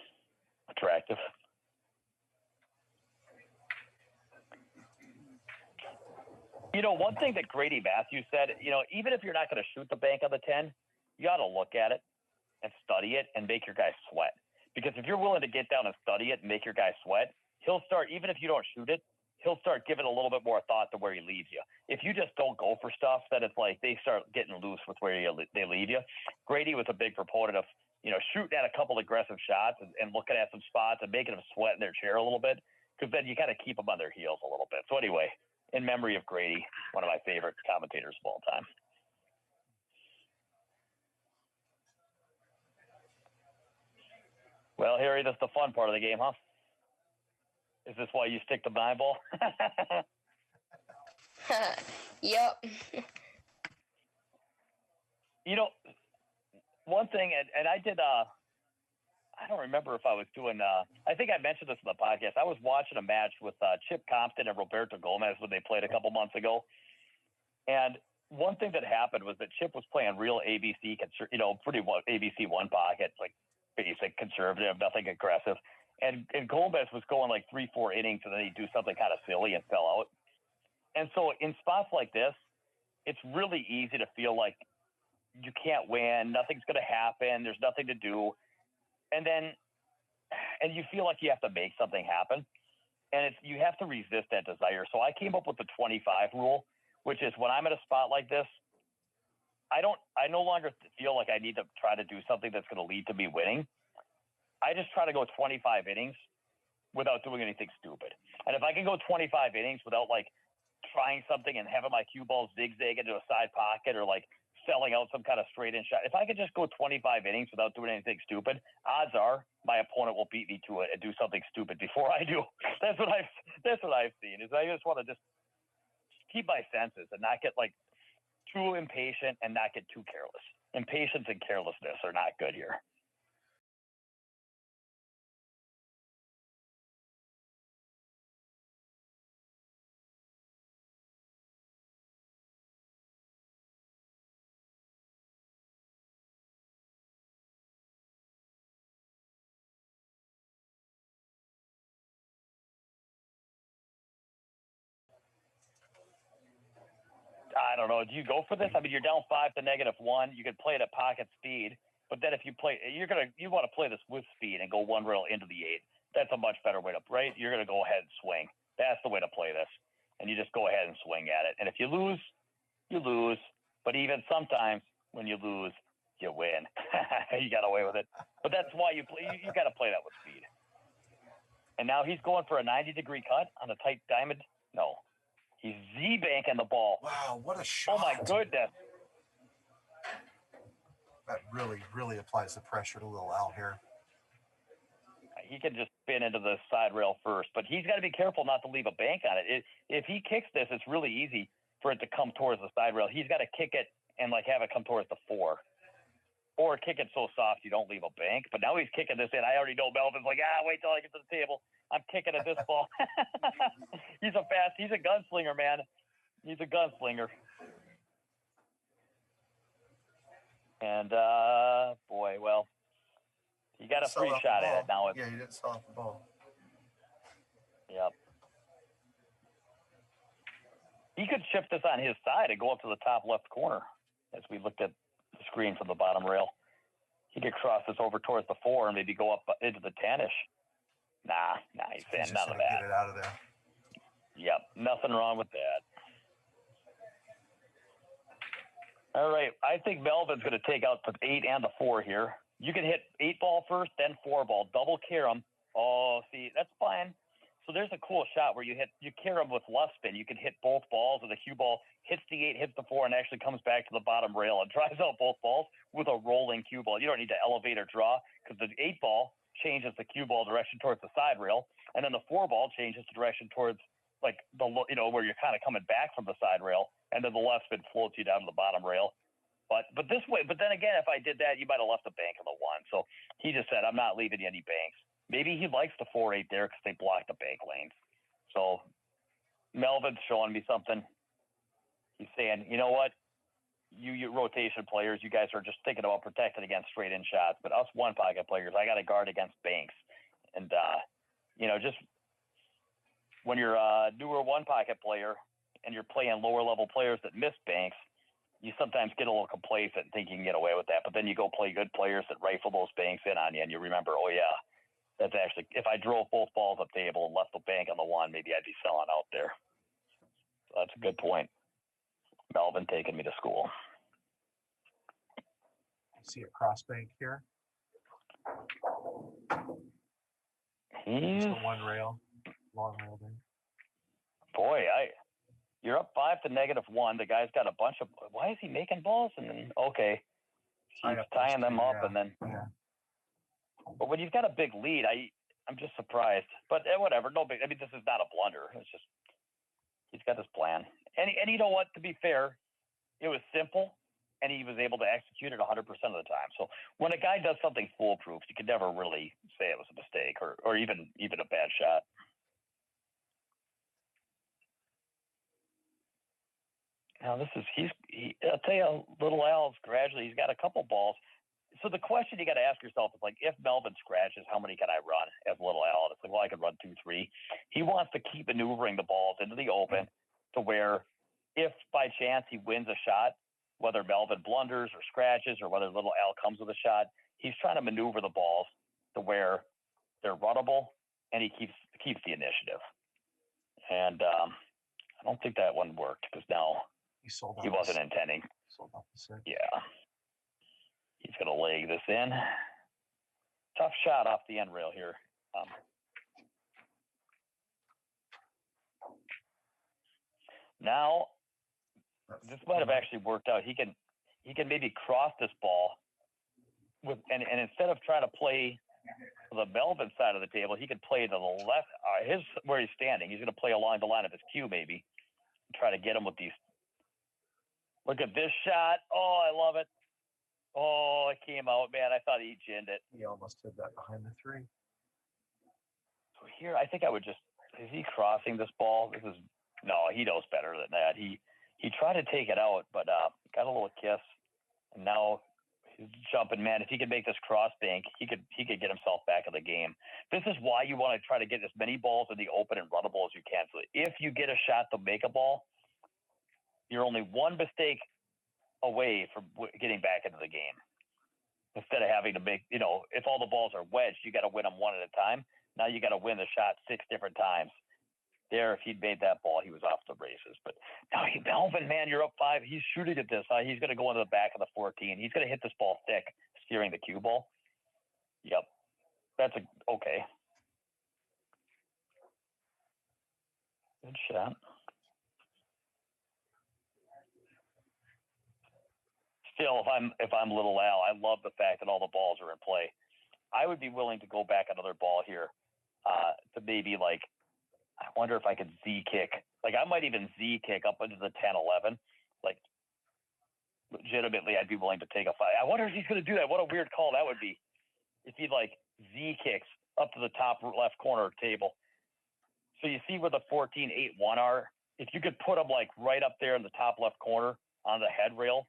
attractive. One thing that Grady Matthews said, even if you're not going to shoot the bank on the 10, you ought to look at it and study it and make your guy sweat. Because if you're willing to get down and study it and make your guy sweat, he'll start, even if you don't shoot it, he'll start giving a little bit more thought to where he leaves you. If you just don't go for stuff, then it's like they start getting loose with where they leave you. Grady was a big proponent of, shooting at a couple aggressive shots and looking at some spots and making them sweat in their chair a little bit, because then you kind of keep them on their heels a little bit. So anyway, in memory of Grady, one of my favorite commentators of all time. Well, Harry, that's the fun part of the game, huh? Is this why you stick to 9 ball? Yep. One thing, and I did, I don't remember if I was doing, I think I mentioned this in the podcast. I was watching a match with Chip Compton and Roberto Gomez when they played a couple months ago. And one thing that happened was that Chip was playing real ABC, pretty well ABC 1 pocket, like basic conservative, nothing aggressive. And Gomez was going 3-4 innings, and then he'd do something kind of silly and fell out. And so in spots like this, it's really easy to feel like you can't win, nothing's going to happen, there's nothing to do. And you feel like you have to make something happen. And you have to resist that desire. So I came up with the 25 rule, which is when I'm at a spot like this, I no longer feel like I need to try to do something that's going to lead to me winning. I just try to go 25 innings without doing anything stupid. And if I can go 25 innings without trying something and having my cue ball zigzag into a side pocket or selling out some kind of straight in shot, if I could just go 25 innings without doing anything stupid, odds are my opponent will beat me to it and do something stupid before I do. That's what I've seen. Is I just want to just keep my senses and not get too impatient and not get too careless. Impatience and carelessness are not good here. I don't know. Do you go for this? I mean, you're down 5 to -1. You could play it at pocket speed, but then if you want to play this with speed and go 1 rail into the 8. That's a much better way to, right? You're going to go ahead and swing. That's the way to play this. and you just go ahead and swing at it. And if you lose, you lose. But even sometimes when you lose, you win. You got away with it. But that's why you play. You got to play that with speed. And now he's going for a 90-degree cut on a tight diamond. No, he's Z-banking the ball. Wow, what a shot! Oh my goodness! That really, really applies the pressure to Little Al here. He can just spin into the side rail first, but he's got to be careful not to leave a bank on it. If he kicks this, it's really easy for it to come towards the side rail. He's got to kick it and have it come towards the 4. Or kick it so soft you don't leave a bank. But now he's kicking this in. I already know Melvin's like, wait till I get to the table. I'm kicking at this ball. He's a gunslinger, man. He's a gunslinger. And, boy, well, you got a free shot at it now. Yeah, you didn't sell off the ball. Yep. He could shift this on his side and go up to the top left corner as we looked at the screen from the bottom rail. He could cross this over towards the 4 and maybe go up into the 10-ish. Nah, he's saying none of that. Get it out of there. Yep, nothing wrong with that. All right, I think Melvin's going to take out the 8 and the 4 here. You can hit 8 ball first, then 4 ball, double carom. Oh, see, that's fine. So there's a cool shot where you carom with left spin. You can hit both balls, and the cue ball hits the 8, hits the 4, and actually comes back to the bottom rail and drives out both balls with a rolling cue ball. You don't need to elevate or draw because the 8 ball changes the cue ball direction towards the side rail, and then the 4 ball changes the direction towards where you're kind of coming back from the side rail, and then the left spin floats you down to the bottom rail. But this way, but then again, if I did that, you might have left a bank on the 1. So he just said, I'm not leaving you any banks. Maybe he likes the 4-8 there because they block the bank lanes. So Melvin's showing me something. He's saying, you know what? You rotation players, you guys are just thinking about protecting against straight-in shots. But us one-pocket players, I got to guard against banks. And, just when you're a newer one-pocket player and you're playing lower-level players that miss banks, you sometimes get a little complacent and think you can get away with that. But then you go play good players that rifle those banks in on you, and you remember, oh, yeah, that's actually, if I drove both balls up table and left the bank on the 1, maybe I'd be selling out there. So that's a good point. Melvin taking me to school. See a cross bank here. He's the 1 rail, long rail there. Boy, you're up 5 to -1. The guy's got a bunch of. Why is he making balls? And then he's tying them up, and then. Yeah. But when you've got a big lead, I'm just surprised. But whatever, no big. I mean, this is not a blunder. It's just he's got his plan, and you know what? To be fair, it was simple, and he was able to execute it 100% of the time. So when a guy does something foolproof, you could never really say it was a mistake or even a bad shot. Now I'll tell you, Little Al's gradually, he's got a couple balls. So the question you got to ask yourself is if Melvin scratches, how many can I run as Little Al? And it's well, I could run 2, 3. He wants to keep maneuvering the balls into the open to where if by chance he wins a shot, whether Melvin blunders or scratches or whether Little Al comes with a shot, he's trying to maneuver the balls to where they're runnable and he keeps the initiative. And I don't think that one worked because now he wasn't intending. Sold off the 6. Yeah. He's going to leg this in. Tough shot off the end rail here. Now, this might have actually worked out. He can maybe cross this ball and instead of trying to play the Melvin side of the table, he could play to the left. Where he's standing. He's going to play along the line of his cue maybe. Try to get him with these. Look at this shot. Oh, I love it. Oh, it came out, man. I thought he ginned it. He almost hit that behind the 3. So here, I think I would is he crossing this ball? No, he knows better than that. He tried to take it out, but got a little kiss. And now he's jumping, man. If he could make this cross bank, he could get himself back in the game. This is why you want to try to get as many balls in the open and runnable as you can. So if you get a shot to make a ball, you're only one mistake away from getting back into the game. Instead of having to make, if all the balls are wedged, you got to win them one at a time. Now you got to win the shot 6 different times. There, if he'd made that ball, he was off the races. But now, Melvin, man, you're up 5. He's shooting at this. He's going to go into the back of the 14. He's going to hit this ball thick, steering the cue ball. Yep. That's okay. Good shot. Still, if I'm Little Al, I love the fact that all the balls are in play. I would be willing to go back another ball here to maybe like, I wonder if I could Z kick. Like I might even Z kick up into the 10-11. Like legitimately, I'd be willing to take a 5. I wonder if he's going to do that. What a weird call that would be. If he like Z kicks up to the top left corner table. So you see where the 14-8-1 are? If you could put them like right up there in the top left corner on the head rail,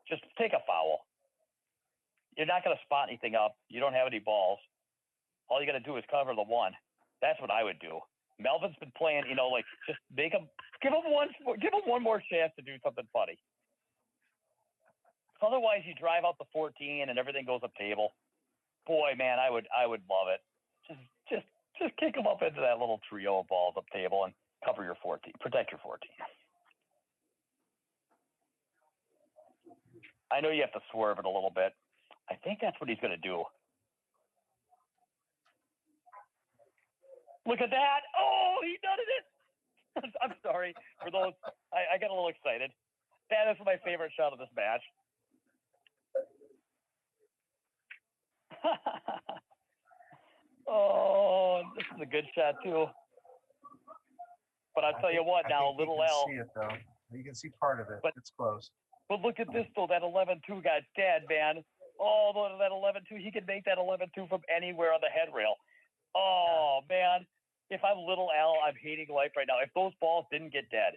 just take a foul. You're not going to spot anything up. You don't have any balls. All you got to do is cover the 1. That's what I would do. Melvin's been playing, like just give him one more chance to do something funny. Otherwise, you drive out the 14 and everything goes up table. Boy, man, I would love it. Just kick him up into that little trio of balls up table and cover your 14, protect your 14. I know you have to swerve it a little bit. I think that's what he's going to do. Look at that. Oh, he done it. I'm sorry for those. I got a little excited. That is my favorite shot of this match. Oh, this is a good shot, too. But I'll tell you what, now, Little Al. You can see it, though. You can see part of it. But it's close. But look at this, though. That 11-2 got dead, man. Oh, that 11-2. He can make that 11-2 from anywhere on the head rail. Oh, man. If I'm Little Al, I'm hating life right now. If those balls didn't get dead,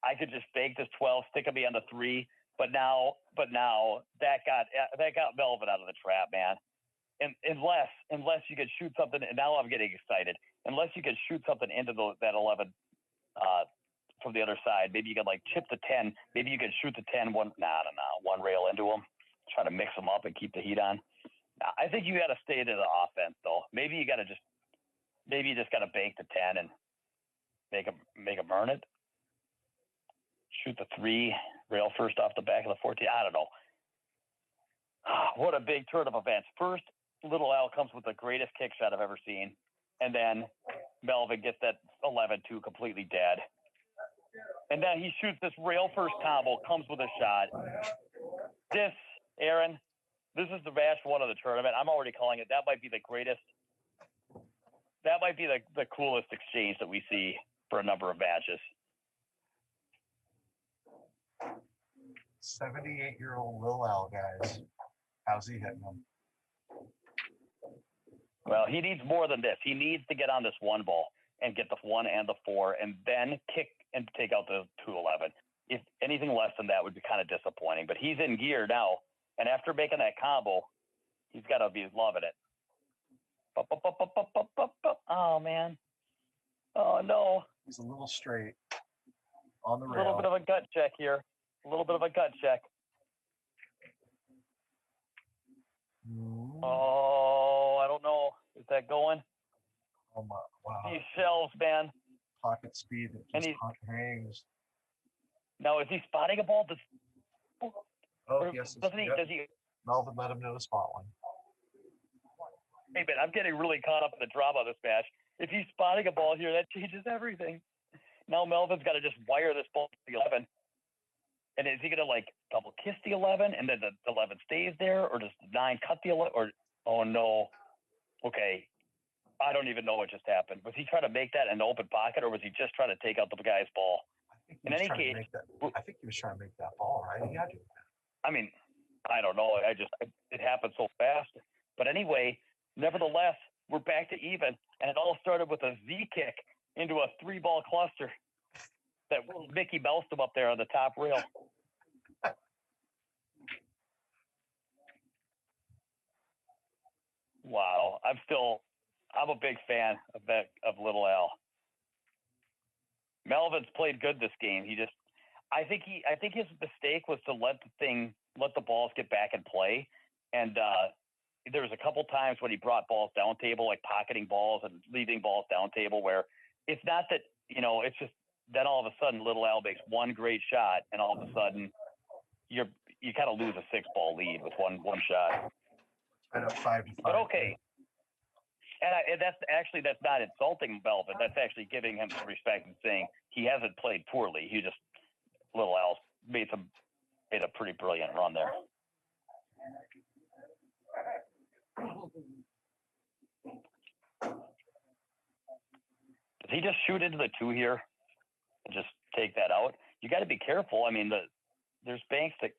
I could just fake this 12, stick me on the 3. But now that got Melvin out of the trap, man. And unless you could shoot something, and now I'm getting excited. Unless you could shoot something into that 11 from the other side, maybe you could like chip the 10. Maybe you could shoot the 10 one rail into them, try to mix them up and keep the heat on. I think you got to stay to the offense though. Maybe you just got to bank the 10 and make them earn it. Shoot the 3 rail first off the back of the 14. I don't know. What a big turn of events. First, Little Al comes with the greatest kick shot I've ever seen. And then Melvin gets that 11-2 completely dead. And then he shoots this rail first combo, comes with a shot. This, Aaron, this is the match 1 of the tournament. I'm already calling it. That might be the greatest. That might be the coolest exchange that we see for a number of matches. 78-year-old Lil Al, guys. How's he hitting them? Well, he needs more than this. He needs to get on this 1 ball and get the 1 and the 4 and then kick and take out the 2-11. If anything less than that would be kind of disappointing. But he's in gear now. And after making that combo, he's got to be loving it. Oh, man. Oh, no. He's a little straight on the rail. A little bit of a gut check here. Oh, I don't know. Is that going? Oh, my. Wow. These shelves, man. Pocket speed that just hangs. Now, is he spotting a ball? Yes. Does he? Melvin let him know to spot one. Hey, man, I'm getting really caught up in the drama of this match. If he's spotting a ball here, that changes everything. Now Melvin's got to just wire this ball to the 11. And is he going to, like, double kiss the 11 and then the 11 stays there? Or does the 9 cut the 11? Or, oh, no. Okay. I don't even know what just happened. Was he trying to make that an open pocket, or was he just trying to take out the guy's ball? In any case, I think he was trying to make that ball, right? He had to. I mean, I don't know. It happened so fast. But anyway, nevertheless, we're back to even. And it all started with a Z kick into a 3-ball cluster that Mickey moused him up there on the top rail. Wow. I'm a big fan of Little Al. Melvin's played good this game. I think his mistake was to let the balls get back in play. And there was a couple times when he brought balls down table, like pocketing balls and leaving balls down table, where it's not that it's just then all of a sudden Little Al makes one great shot, and all of a sudden you kind of lose a 6-ball lead with one shot. And up 5-5. But okay. And that's not insulting Melvin. That's actually giving him some respect and saying he hasn't played poorly. He just, Little Al made a pretty brilliant run there. Does he just shoot into the 2 here and just take that out? You got to be careful. I mean, there's banks that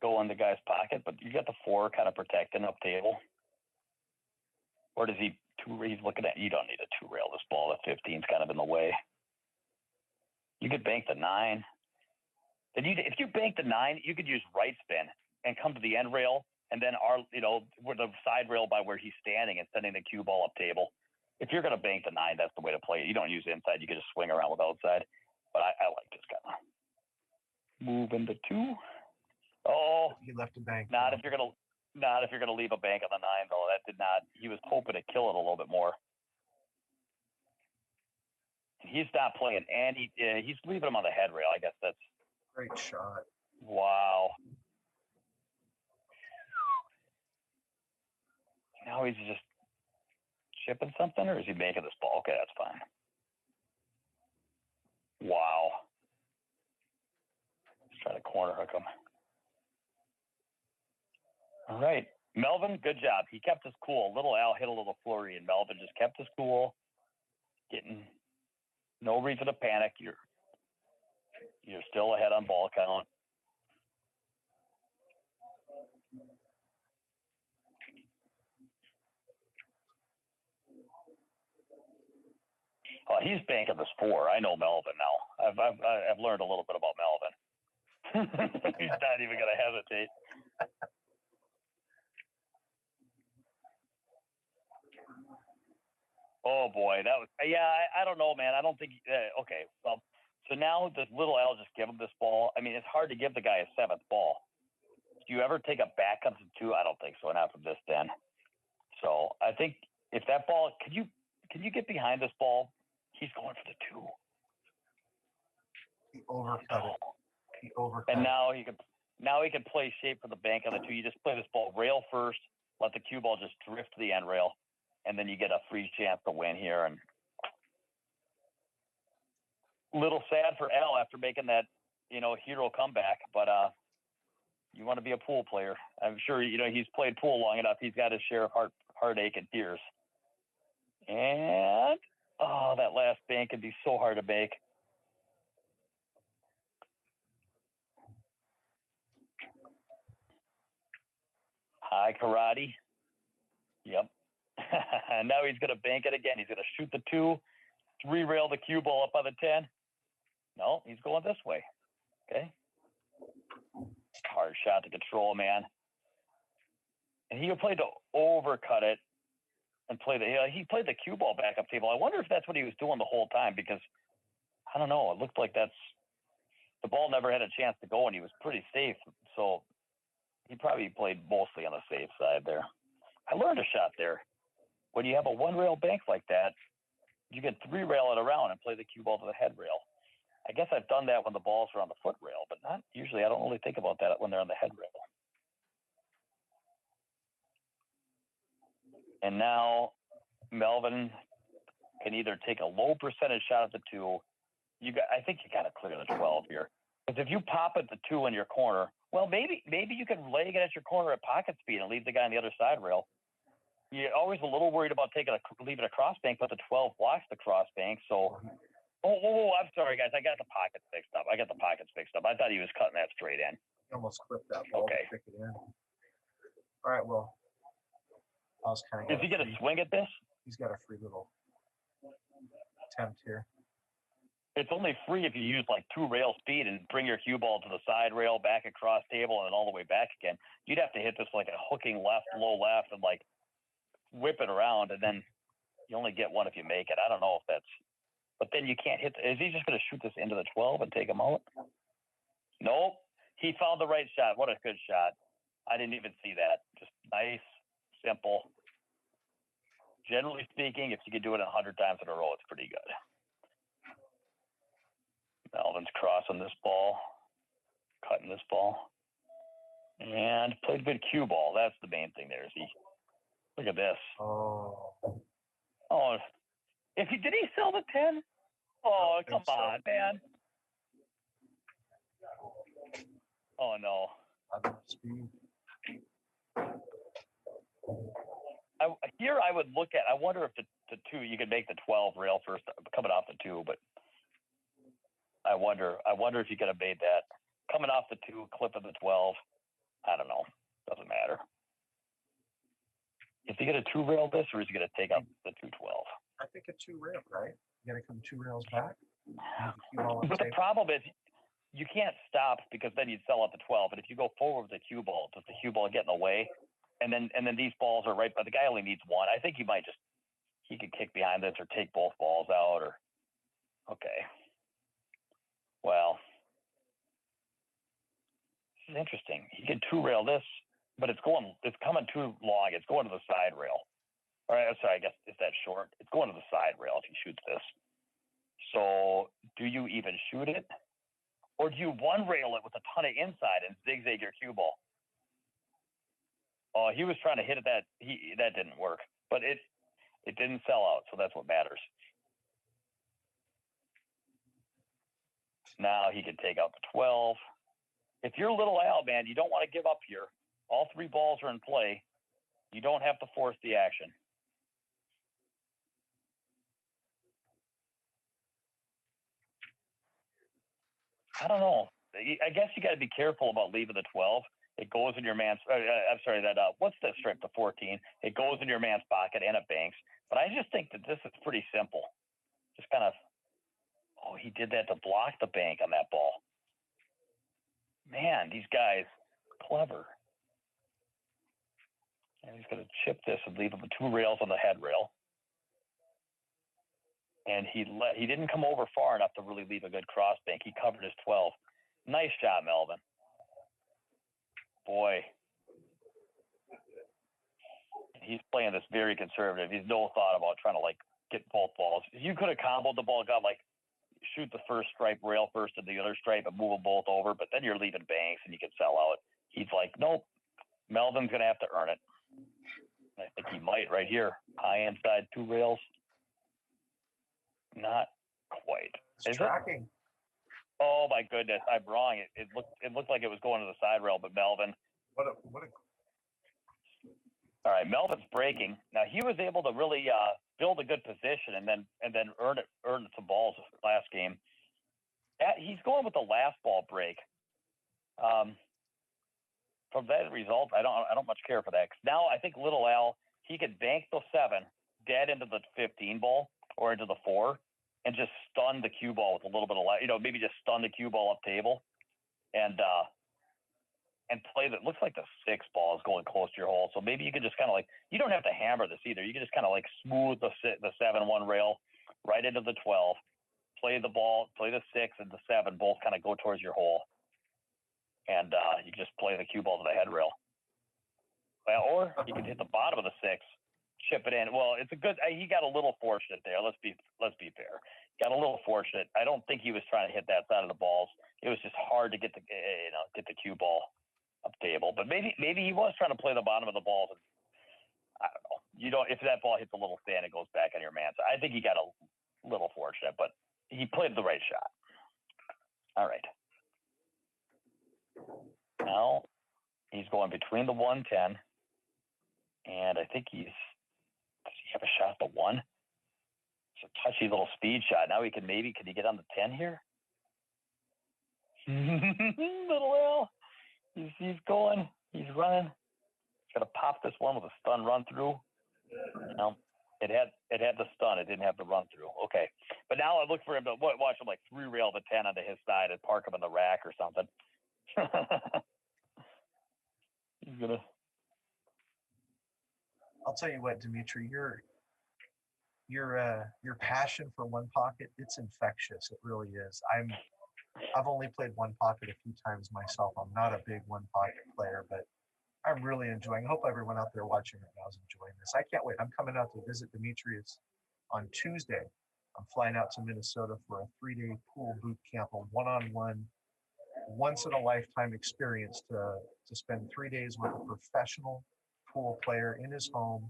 go in the guy's pocket, but you got the 4 kind of protecting up table. Or does he he's looking at, you don't need a 2-rail this ball. The 15's kind of in the way. You could bank the 9. Then if you bank the 9, you could use right spin and come to the end rail, and then with the side rail by where he's standing and sending the cue ball up table. If you're going to bank the 9, that's the way to play it. You don't use inside. You can just swing around with outside. But I like this kind of move into 2. Oh, he left a bank. Not if you're going to leave a bank on the 9, though. That did not. He was hoping to kill it a little bit more. He's not playing, and he's leaving him on the head rail. I guess that's great shot. Wow. Now he's just chipping something, or is he making this ball? Okay, that's fine. Wow. Let's try to corner hook him. All right. Melvin, good job. He kept his cool. Little Al hit a little flurry, and Melvin just kept his cool. Getting no reason to panic. You're still ahead on ball count. He's banking this 4. I know Melvin now. I've learned a little bit about Melvin. He's not even going to hesitate. Oh boy, that was I don't know, man. I don't think. Okay, well, so now does Little Al just give him this ball? I mean, it's hard to give the guy a 7th ball. Do you ever take a backup to 2? I don't think so. Not from this den. So I think if that ball, can you get behind this ball? He's going for the 2. He overcut it. He overcut and it. Now he can play shape for the bank on the 2. You just play this ball rail first, let the cue ball just drift to the end rail, and then you get a free chance to win here. And little sad for Al after making that, hero comeback, but you want to be a pool player. I'm sure, he's played pool long enough. He's got his share of heartache and tears. And that last bank can be so hard to make. High karate. Yep. And now he's going to bank it again. He's going to shoot the 2, 3-rail the cue ball up on the 10. No, he's going this way. Okay. Hard shot to control, man. And he played to overcut it and he played the cue ball back up table. I wonder if that's what he was doing the whole time, because I don't know. It looked like the ball never had a chance to go, and he was pretty safe. So he probably played mostly on the safe side there. I learned a shot there. When you have a 1-rail bank like that, you can 3-rail it around and play the cue ball to the head rail. I guess I've done that when the balls are on the foot rail, but not usually. I don't really think about that when they're on the head rail. And now Melvin can either take a low percentage shot at the 2. I think you got to clear the 12 here. Because if you pop at the 2 in your corner, well, maybe you can leg it at your corner at pocket speed and leave the guy on the other side rail. You're always a little worried about leaving a cross bank, but the 12 blocks the cross bank. So, I'm sorry, guys. I got the pockets fixed up. I thought he was cutting that straight in. He almost clipped that ball to stick it in. All right, well, I was kind of. Is he going to swing at this? He's got a free little attempt here. It's only free if you use like 2-rail speed and bring your cue ball to the side rail, back across table, and then all the way back again. You'd have to hit this like a hooking left, low left, and like whip it around, and then you only get one if you make it. I don't know if that's, but then you can't hit. Is he just going to shoot this into the 12 and take him out? Nope. He found the right shot. What a good shot. I didn't even see that. Just nice, simple. Generally speaking, if you could do it 100 times in a row, it's pretty good. Melvin's crossing this ball, cutting this ball, and played good cue ball. That's the main thing there. Is he? Look at this. Oh, did he sell the 10? Oh, come on, man. Oh no. I would look at. I wonder if the 2 you could make the 12 rail first coming off the 2, but I wonder if you could have made that coming off the 2, clipping the 12. I don't know. Doesn't matter. Is he going to 2 rail this, or is he going to take out the 212? I think a 2 rail, right? You got to come 2 rails back. But the problem is, you can't stop because then you'd sell out the 12. And if you go forward with the cue ball, does the cue ball get in the way? And then these balls are right, but the guy only needs 1. I think he could kick behind this or take both balls out okay. Well, this is interesting. He can 2 rail this, but it's coming too long. It's going to the side rail. All right, sorry, I guess is that short? It's going to the side rail if he shoots this. So do you even shoot it? Or do you 1 rail it with a ton of inside and zigzag your cue ball? Oh, he was trying to hit it that didn't work. But it didn't sell out, so that's what matters. Now he can take out the 12. If you're Little Al, man, you don't want to give up here. All 3 balls are in play. You don't have to force the action. I don't know. I guess you got to be careful about leaving the 12. It goes in your man's. I'm sorry. What's the strip? The 14. It goes in your man's pocket and it banks. But I just think that this is pretty simple. Just kind of. Oh, he did that to block the bank on that ball. Man, these guys clever. And he's going to chip this and leave him with 2 rails on the head rail. And he didn't come over far enough to really leave a good cross bank. He covered his 12. Nice shot, Melvin. Boy. He's playing this very conservative. He's no thought about trying to get both balls. You could have comboed the ball, got shoot the first stripe, rail first and the other stripe and move them both over, but then you're leaving banks and you can sell out. He's like, nope, Melvin's going to have to earn it. I think he might right here. High inside 2 rails. Not quite. It's tracking. Oh my goodness, I'm wrong. It looked like it was going to the side rail, but Melvin. What a All right, Melvin's breaking. Now he was able to really build a good position and then earn some balls last game. He's going with the last ball break. From that result, I don't much care for that. 'Cause now I think Little Al, he could bank the 7 dead into the 15 ball or into the 4 and just stun the cue ball with a little bit of maybe just stun the cue ball up table and play that. Looks like the 6 ball is going close to your hole. So maybe you could just kind of you don't have to hammer this either. You can just kind of smooth the 7-1 rail right into the 12, play the ball, play the 6 and the 7, both kind of go towards your hole. And you just play the cue ball to the head rail. Well, or you can hit the bottom of the 6, chip it in. Well, it's a good. He got a little fortunate there. Let's be fair. Got a little fortunate. I don't think he was trying to hit that side of the balls. It was just hard to get the cue ball up table. But maybe he was trying to play the bottom of the balls. And, I don't know. If that ball hits a little sand, it goes back on your man. So I think he got a little fortunate, but he played the right shot. All right. Now he's going between the 110, and I think does he have a shot at the 1? It's a touchy little speed shot. Now can he get on the 10 here? Little Al, he's going, he's running. He's got to pop this one with a stun run through. It had the stun. It didn't have the run through. Okay, but now I look for him to watch him 3 rail the 10 onto his side and park him in the rack or something. He's gonna. I'll tell you what, Dimitri, your passion for one pocket, it's infectious. It really is. I've only played one pocket a few times myself. I'm not a big one pocket player, but I'm really enjoying. I hope everyone out there watching right now is enjoying this. I can't wait. I'm coming out to visit Demetrius on Tuesday. I'm flying out to Minnesota for a 3-day pool boot camp, a one-on-one, once-in-a-lifetime experience to spend 3 days with a professional pool player in his home.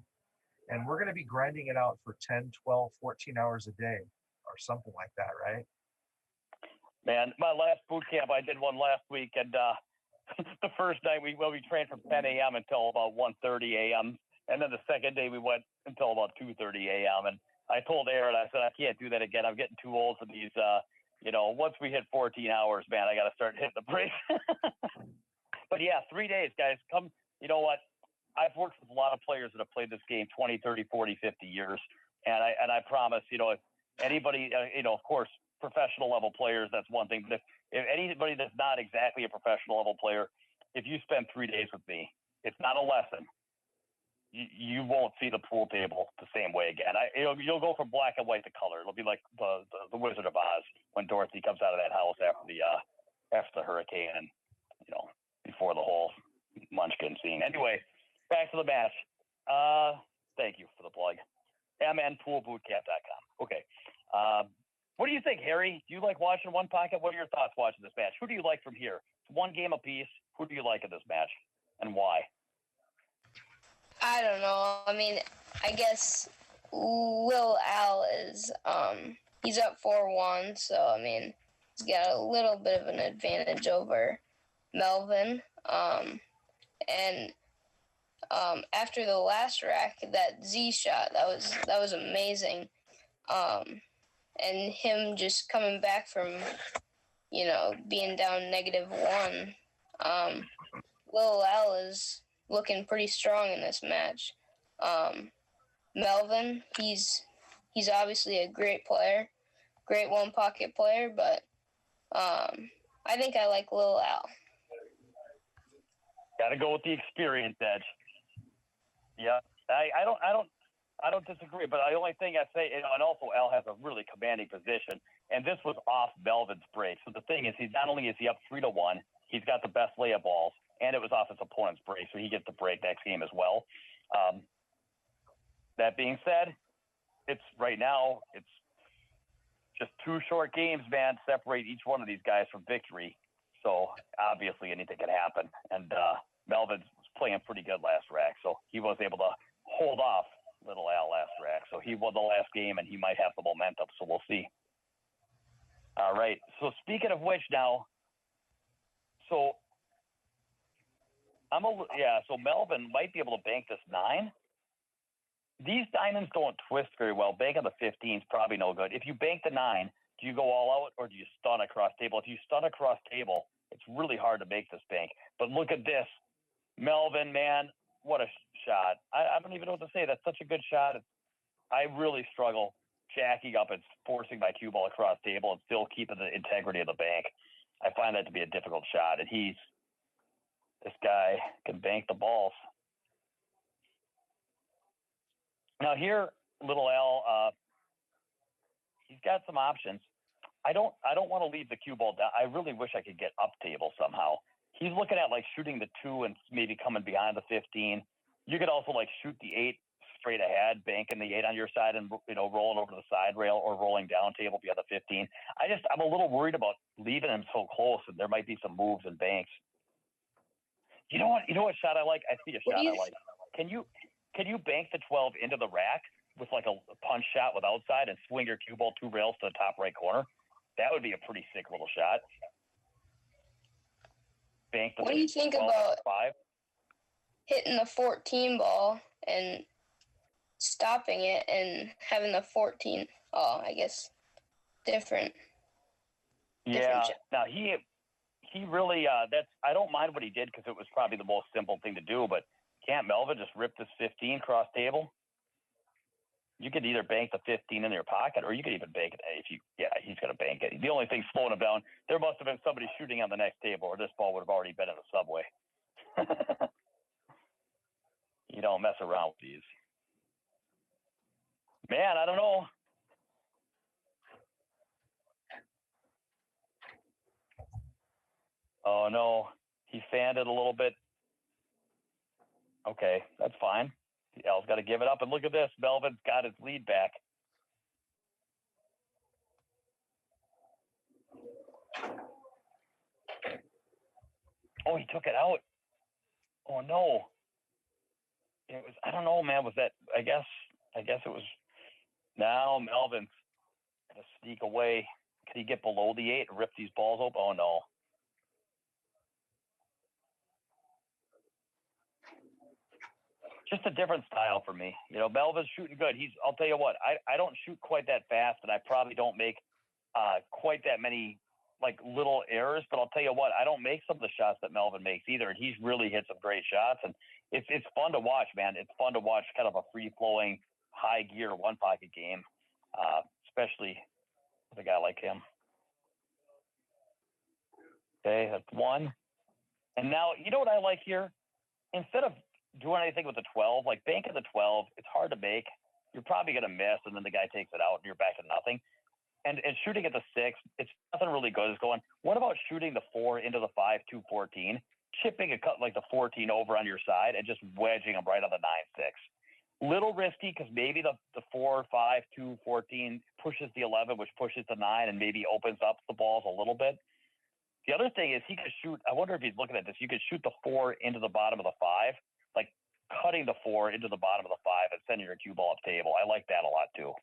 And we're going to be grinding it out for 10, 12, 14 hours a day or something like that, right? Man, my last boot camp, I did one last week, and the first night we trained from 10 a.m. until about 1:30 a.m., and then the second day we went until about 2:30 a.m. And I told Aaron, I said, I can't do that again. I'm getting too old for these. Once we hit 14 hours, man, I got to start hitting the brakes. But yeah, 3 days, guys. Come, you know what? I've worked with a lot of players that have played this game 20, 30, 40, 50 years. And I promise, if anybody, of course, professional level players, that's one thing. But if anybody that's not exactly a professional level player, if you spend 3 days with me, it's not a lesson. You won't see the pool table the same way again. You'll go from black and white to color. It'll be like the Wizard of Oz when Dorothy comes out of that house after the hurricane and before the whole Munchkin scene. Anyway, back to the match. Thank you for the plug. mnpoolbootcamp.com. Okay. What do you think, Harry? Do you like watching One Pocket? What are your thoughts watching this match? Who do you like from here? It's one game apiece. Who do you like in this match, and why? I don't know. I mean, I guess Lil Al is he's up 4-1, so I mean he's got a little bit of an advantage over Melvin. And after the last rack, that Z shot, that was amazing. And him just coming back from being down -1. Lil Al is looking pretty strong in this match. Melvin, he's obviously a great player, great one pocket player, but I think I like Lil Al. Got to go with the experience edge. Yeah, I don't disagree, but the only thing I say, and also Al has a really commanding position, and this was off Melvin's break. So the thing is, he's not only is he up 3-1, he's got the best layup balls, and it was off his opponent's break, so he gets the break next game as well. That being said, it's just 2 short games, man, separate each one of these guys from victory. So obviously anything can happen. And Melvin was playing pretty good last rack, so he was able to hold off Little Al last rack. So he won the last game, and he might have the momentum. So we'll see. All right. So speaking of which, now, so Melvin might be able to bank this 9. These diamonds don't twist very well. Banking the 15 is probably no good. If you bank the 9, do you go all out or do you stun across table? If you stun across table, it's really hard to make this bank. But look at this. Melvin, man, what a shot. I don't even know what to say. That's such a good shot. I really struggle jacking up and forcing my cue ball across table and still keeping the integrity of the bank. I find that to be a difficult shot, and this guy can bank the balls. Now here, Little Al, he's got some options. I don't want to leave the cue ball down. I really wish I could get up table somehow. He's looking at like shooting the 2 and maybe coming behind the 15. You could also like shoot the 8 straight ahead, banking the 8 on your side and rolling over to the side rail or rolling down table beyond the 15. I'm a little worried about leaving him so close, and there might be some moves and banks. You know what shot I like? I see a shot I like. Can you bank the 12 into the rack with like a punch shot with outside and swing your cue ball 2 rails to the top right corner? That would be a pretty sick little shot. Bank the what do you think about 5? Hitting the 14 ball and stopping it and having the 14? Oh, I guess different. Yeah. Now he really I don't mind what he did because it was probably the most simple thing to do, but can't Melvin just rip this 15 cross table? You could either bank the 15 in your pocket, or you could even bank it. He's going to bank it. The only thing slowing him down, there must have been somebody shooting on the next table, or this ball would have already been in the subway. You don't mess around with these. Man, I don't know. Oh, no. He fanned it a little bit. Okay, that's fine. Al's got to give it up. And look at this. Melvin's got his lead back. Oh, he took it out. Oh no. It was, I don't know, man. Was that, I guess it was, now Melvin's going to sneak away. Could he get below the 8 and rip these balls open? Oh no. Just a different style for me. You know, Melvin's shooting good. I'll tell you what, I don't shoot quite that fast, and I probably don't make quite that many like little errors, but I'll tell you what, I don't make some of the shots that Melvin makes either, and he's really hit some great shots, and it's fun to watch, man. It's fun to watch kind of a free-flowing, high-gear one-pocket game, especially with a guy like him. Okay, that's one. And now, you know what I like here? Instead of doing anything with the 12, like banking the 12, it's hard to make. You're probably going to miss, and then the guy takes it out, and you're back to nothing. And shooting at the 6, it's nothing really good. It's going, what about shooting the 4 into the 5, 2, 14, chipping a cut like the 14 over on your side, and just wedging them right on the 9, 6. Little risky because maybe the 4, 5, 2, 14 pushes the 11, which pushes the 9, and maybe opens up the balls a little bit. The other thing is he could shoot, I wonder if he's looking at this, you could shoot the 4 into the bottom of the 5, like cutting the 4 into the bottom of the 5 and sending your cue ball up table. I like that a lot too.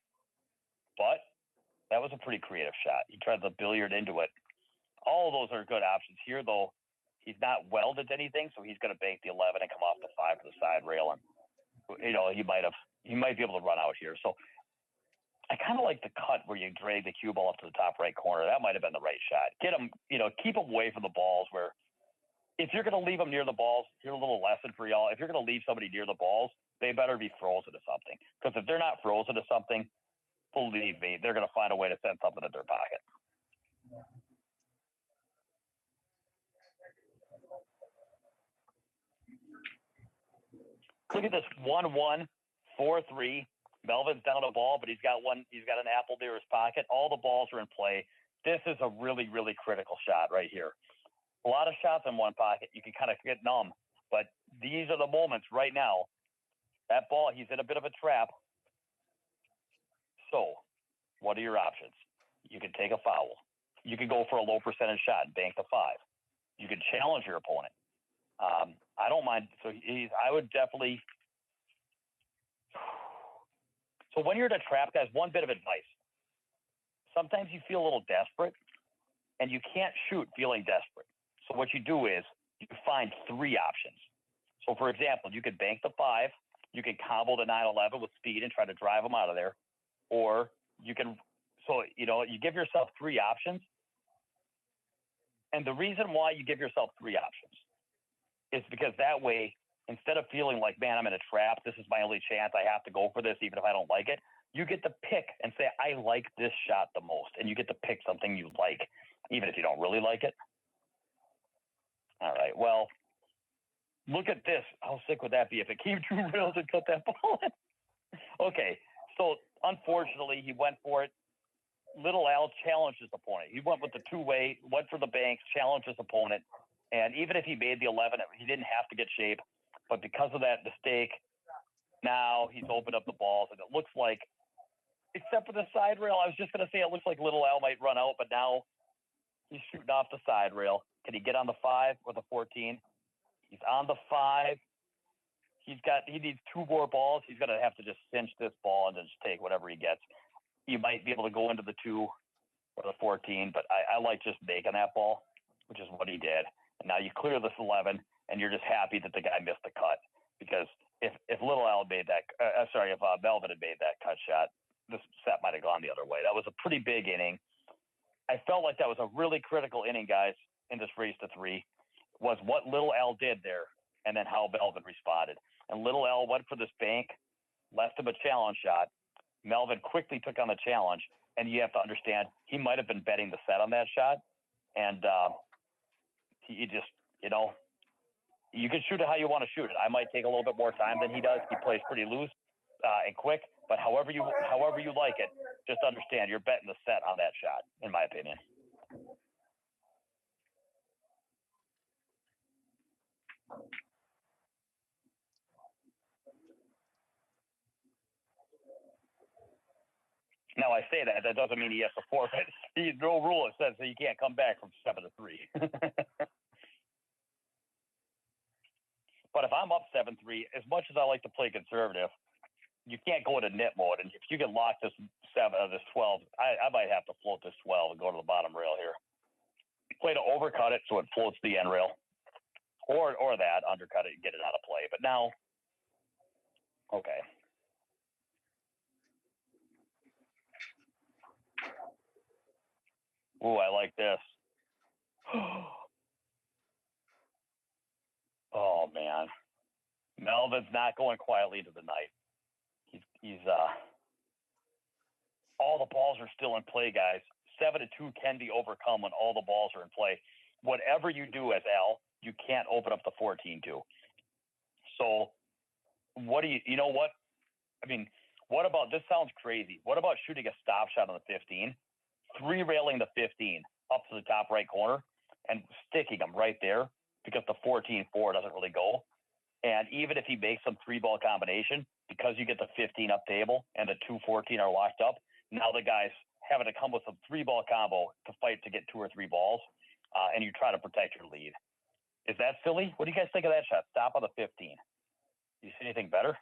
But that was a pretty creative shot. He tried to billiard into it. All of those are good options. Here, though, he's not welded to anything, so he's going to bank the 11 and come off the 5 to the side rail. And, you know, he might be able to run out here. So I kind of like the cut where you drag the cue ball up to the top right corner. That might have been the right shot. Get him, you know, keep him away from the balls where if you're going to leave them near the balls, here's a little lesson for y'all. If you're going to leave somebody near the balls, they better be frozen to something. Because if they're not frozen to something, believe me, they're going to find a way to send something in their pocket. Look at this 1-1, 4-3. Melvin's down a ball, but he's got an apple near his pocket. All the balls are in play. This is a really, really critical shot right here. A lot of shots in one pocket. You can kind of get numb, but these are the moments right now. That ball, he's in a bit of a trap. So what are your options? You can take a foul. You can go for a low percentage shot and bank the 5. You can challenge your opponent. I don't mind. So I would definitely. So when you're in a trap, guys, one bit of advice. Sometimes you feel a little desperate, and you can't shoot feeling desperate. So what you do is you find 3 options. So, for example, you could bank the 5. You can combo the 9-11 with speed and try to drive them out of there. Or you can, so, you know, you give yourself 3 options. And the reason why you give yourself 3 options is because that way, instead of feeling like, man, I'm in a trap, this is my only chance, I have to go for this even if I don't like it, you get to pick and say, I like this shot the most. And you get to pick something you like, even if you don't really like it. All right, well, look at this. How sick would that be if it came 2 rails and cut that ball in? Okay, so unfortunately, he went for it. Little Al challenged his opponent. He went with the 2-way, went for the banks, challenged his opponent. And even if he made the 11, he didn't have to get shape. But because of that mistake, now he's opened up the balls. And it looks like, except for the side rail, I was just going to say it looks like Little Al might run out, but now he's shooting off the side rail. Can he get on the 5 or the 14? He's on the 5. He needs 2 more balls. He's going to have to just cinch this ball and then just take whatever he gets. You might be able to go into the 2 or the 14, but I like just making that ball, which is what he did. And now you clear this 11, and you're just happy that the guy missed the cut. Because if Little Al made that, if Melvin had made that cut shot, this set might have gone the other way. That was a pretty big inning. I felt like that was a really critical inning, guys, in this race to 3, was what Little Al did there, and then how Melvin responded. And Little Al went for this bank, left him a challenge shot. Melvin quickly took on the challenge, and you have to understand, he might have been betting the set on that shot, and he just, you know, you can shoot it how you want to shoot it. I might take a little bit more time than he does. He plays pretty loose and quick, but however you like it, just understand you're betting the set on that shot, in my opinion. Now I say that doesn't mean he has to forfeit. There's no rule that says that you can't come back from 7 to 3. But if I'm up 7-3, as much as I like to play conservative, you can't go into nit mode. And if you can lock this 12, I might have to float this 12 and go to the bottom rail here. Play to overcut it so it floats the end rail. Or that, undercut it and get it out of play. But now, okay. Ooh, I like this. Oh, man. Melvin's not going quietly into the night. He's all the balls are still in play, guys. 7-2 can be overcome when all the balls are in play. Whatever you do as Al, you can't open up the 14-2. So what do you know what? I mean, what about, this sounds crazy. What about shooting a stop shot on the 15, 3-railing the 15 up to the top right corner and sticking them right there because the 14-4 doesn't really go. And even if he makes some 3-ball combination, because you get the 15 up table and the 2-14 are locked up, now the guy's having to come with some 3-ball combo to fight to get 2 or 3 balls, and you try to protect your lead. Is that silly? What do you guys think of that shot? Stop on the 15. Do you see anything better?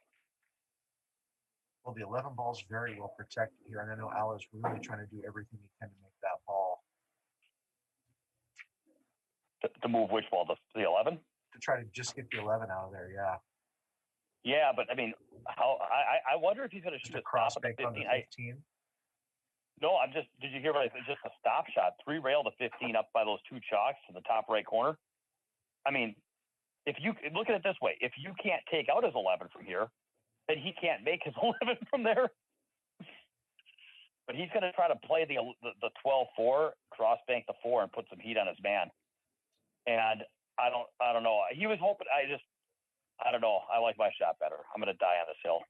Well, the 11 ball's very well protected here, and I know Al is really trying to do everything he can to make that ball. To move which ball? The 11? To try to just get the 11 out of there, yeah. Yeah, but I mean, I wonder if he's going to shoot a cross stop bank at on the 15. 15. No, did you hear what I said? Just a stop shot, 3-rail the 15 up by those 2 chalks to the top right corner. I mean, if you look at it this way, if you can't take out his 11 from here, then he can't make his 11 from there. But he's going to try to play the 12-4, cross bank the 4, and put some heat on his man. And I don't know. He was hoping. I don't know. I like my shot better. I'm going to die on this hill.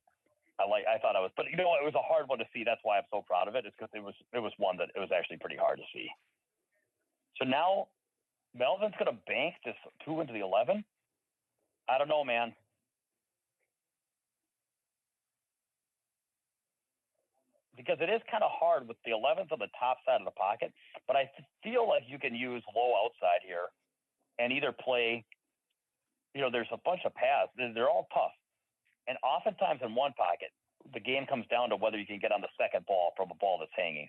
I thought I was, but you know, it was a hard one to see. That's why I'm so proud of it. It's because it was one that it was actually pretty hard to see. So now Melvin's going to bank this 2 into the 11. I don't know, man. Because it is kind of hard with the 11th on the top side of the pocket, but I feel like you can use low outside here and either play, you know, there's a bunch of paths. They're all tough. And oftentimes in one pocket, the game comes down to whether you can get on the second ball from a ball that's hanging.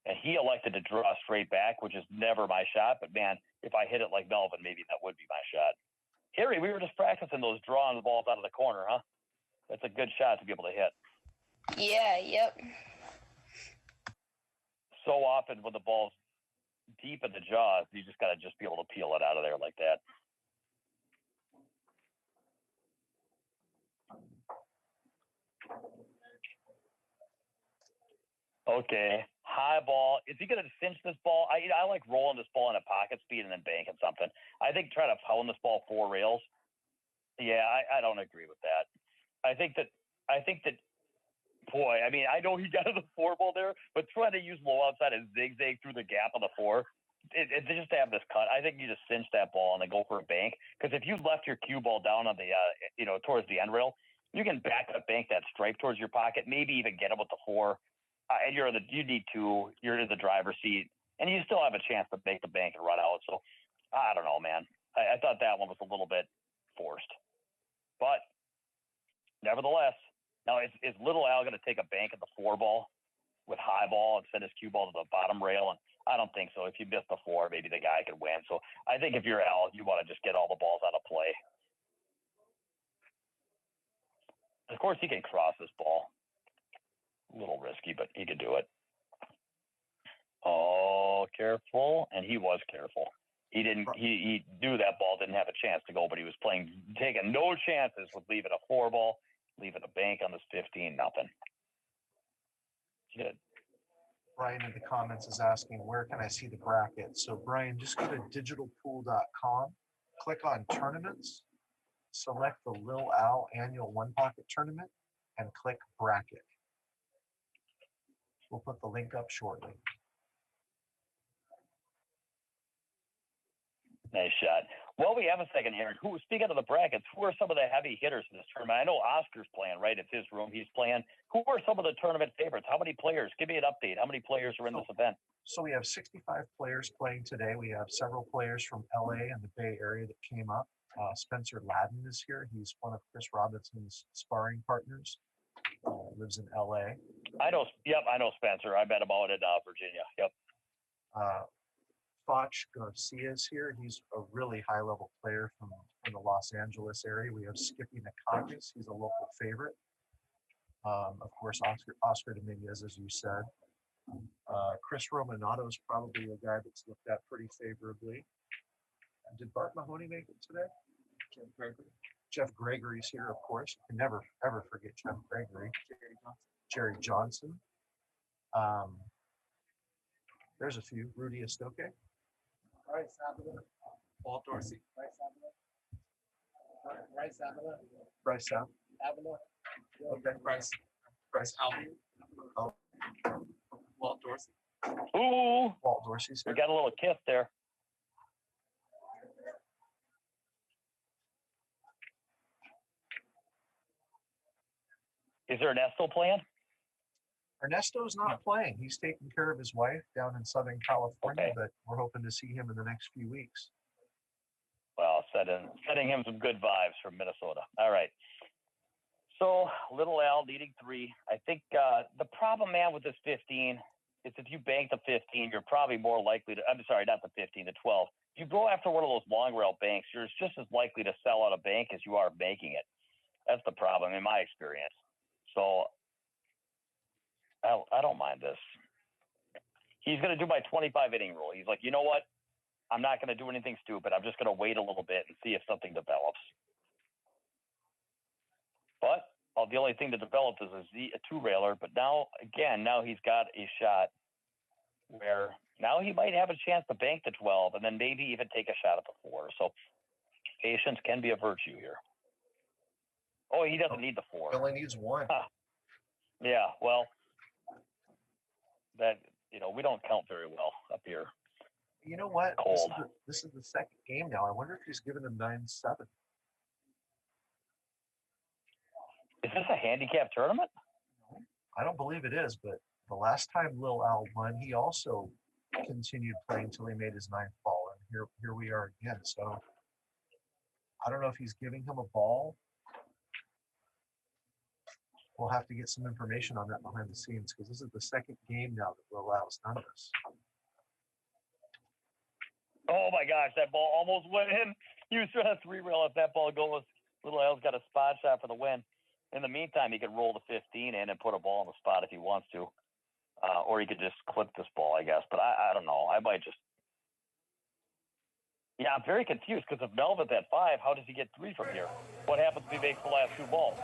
And he elected to draw straight back, which is never my shot. But, man, if I hit it like Melvin, maybe that would be my shot. Harry, we were just practicing those drawing the balls out of the corner, huh? That's a good shot to be able to hit. Yeah, yep. So often when the ball's deep in the jaws, you just got to be able to peel it out of there like that. Okay, high ball. Is he going to cinch this ball? I like rolling this ball in a pocket speed and then banking something. I think try to pound this ball 4 rails. Yeah, I don't agree with that. I think that, boy, I mean, I know he got to the 4 ball there, but trying to use low outside and zigzag through the gap on the 4, it just to have this cut. I think you just cinch that ball and then go for a bank. Because if you left your cue ball down on the, towards the end rail, you can back up, bank that stripe towards your pocket, maybe even get him with the 4. And you need 2, you're in the driver's seat, and you still have a chance to make the bank and run out. So I don't know, man. I thought that one was a little bit forced. But nevertheless, now is little Al going to take a bank at the 4 ball with high ball and send his cue ball to the bottom rail? And I don't think so. If you miss the 4, maybe the guy could win. So I think if you're Al, you want to just get all the balls out of play. Of course, he can cross this ball. A little risky, but he could do it. Oh, careful. And he was careful. He knew that ball didn't have a chance to go, but he was taking no chances with leaving a 4 ball, leaving a bank on this 15, nothing. Good. Brian in the comments is asking, where can I see the bracket? So Brian, just go to digitalpool.com, click on tournaments, select the Lil Al annual 1 pocket tournament, and click bracket. We'll put the link up shortly. Nice shot. Well, we have a second here. Speaking of the brackets, who are some of the heavy hitters in this tournament? I know Oscar's playing, right? It's his room. He's playing. Who are some of the tournament favorites? How many players? Give me an update. How many players are in this event? So we have 65 players playing today. We have several players from LA and the Bay Area that came up. Spencer Ladden is here. He's one of Chris Robinson's sparring partners. Lives in L.A. I know. Yep, I know Spencer. I met him out in Virginia. Yep. Foch Garcia is here. He's a really high-level player from the Los Angeles area. We have Skippy Nakakis. He's a local favorite. Of course, Oscar Dominguez, as you said. Chris Romanato is probably a guy that's looked at pretty favorably. Did Bart Mahoney make it today? Jeff Gregory's here, of course. You can never, ever forget Jeff Gregory. Jerry Johnson. There's a few. Rudy Estoque. Bryce Avila. Paul Dorsey. Bryce Avila. Bryce Avila. Okay. Bryce Albion. Oh. Walt Dorsey. Ooh. Walt Dorsey's here. We got a little kiss there. Is Ernesto playing? Ernesto's not playing. He's taking care of his wife down in Southern California, but we're hoping to see him in the next few weeks. Well, sending him some good vibes from Minnesota. All right. So, Little Al leading 3. I think the problem, man, with this 15 is if you bank the 15, you're probably more likely to – I'm sorry, not the 15, the 12. If you go after one of those long rail banks, you're just as likely to sell out a bank as you are making it. That's the problem in my experience. So I don't mind this. He's going to do my 25-inning rule. He's like, you know what? I'm not going to do anything stupid. I'm just going to wait a little bit and see if something develops. But the only thing that developed is a two-railer. But now he's got a shot where now he might have a chance to bank the 12 and then maybe even take a shot at the 4. So patience can be a virtue here. Oh, he doesn't need the 4. He only needs 1. Yeah, well, that we don't count very well up here. You know what? Cold. This is the second game now. I wonder if he's given him 9-7. Is this a handicap tournament? I don't believe it is, but the last time Lil Al won, he also continued playing until he made his 9th ball, and here we are again. So I don't know if he's giving him a ball. We'll have to get some information on that behind the scenes because this is the second game now that Lil Al's done this. Oh my gosh, that ball almost went in. He was trying to 3-rail if that ball goes. Little Al's got a spot shot for the win. In the meantime, he could roll the 15 in and put a ball in the spot if he wants to. Or he could just clip this ball, I guess. But I don't know. I might just. Yeah, I'm very confused because if Melvin's at 5, how does he get 3 from here? What happens if he makes the last 2 balls?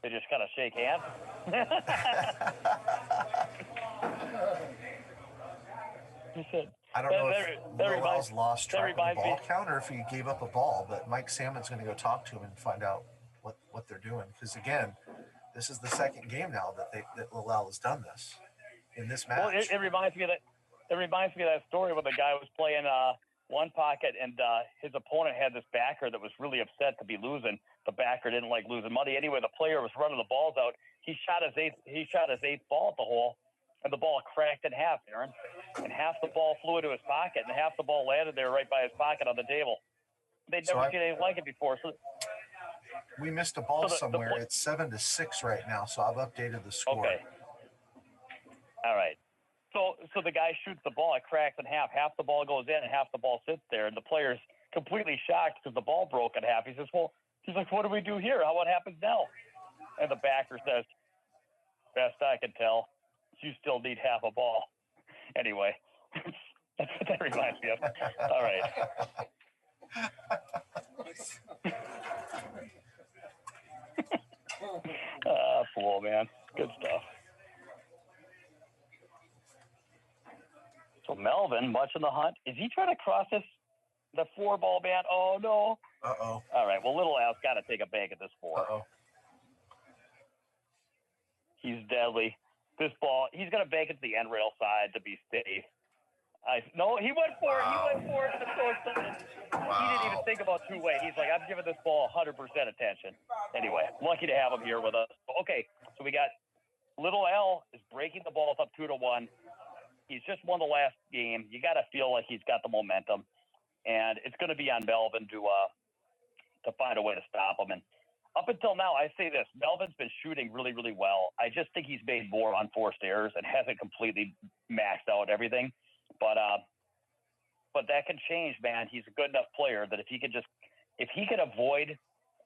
They just kind of shake hands? I don't know if Lil Al's lost track of the ball count or if he gave up a ball, but Mike Salmon's going to go talk to him and find out what they're doing. Because, again, this is the second game now that Lil Al has done this in this match. Well, it reminds me of that story where the guy was playing one pocket and his opponent had this backer that was really upset to be losing. The backer didn't like losing money. Anyway, the player was running the balls out. He shot his eighth ball at the hole, and the ball cracked in half, Aaron. And half the ball flew into his pocket, and half the ball landed there right by his pocket on the table. They'd never seen anything like it before. So we missed a ball somewhere. It's 7-6 right now, so I've updated the score. Okay. All right. So the guy shoots the ball. It cracks in half. Half the ball goes in, and half the ball sits there. And the player's completely shocked because the ball broke in half. He says, he's like, what do we do here? What happens now? And the backer says, best I can tell, you still need half a ball. Anyway, that's what that reminds me of. All right. Cool, man. Good stuff. So Melvin, much in the hunt. Is he trying to cross the 4-ball man? Oh, no. Uh-oh. All right. Well, Little Al's got to take a bank at this 4. Uh-oh. He's deadly. This ball, he's going to bank it to the end rail side to be safe. No, he went for it. He went for it. He didn't even think about two-way. He's like, I'm giving this ball 100% attention. Anyway, lucky to have him here with us. Okay, so we got Little Al is breaking the balls up 2-1. He's just won the last game. You got to feel like he's got the momentum. And it's going to be on Melvin to to find a way to stop him. And up until now, I say this: Melvin's been shooting really, really well. I just think he's made more unforced errors and hasn't completely maxed out everything. But that can change, man. He's a good enough player that if he could avoid,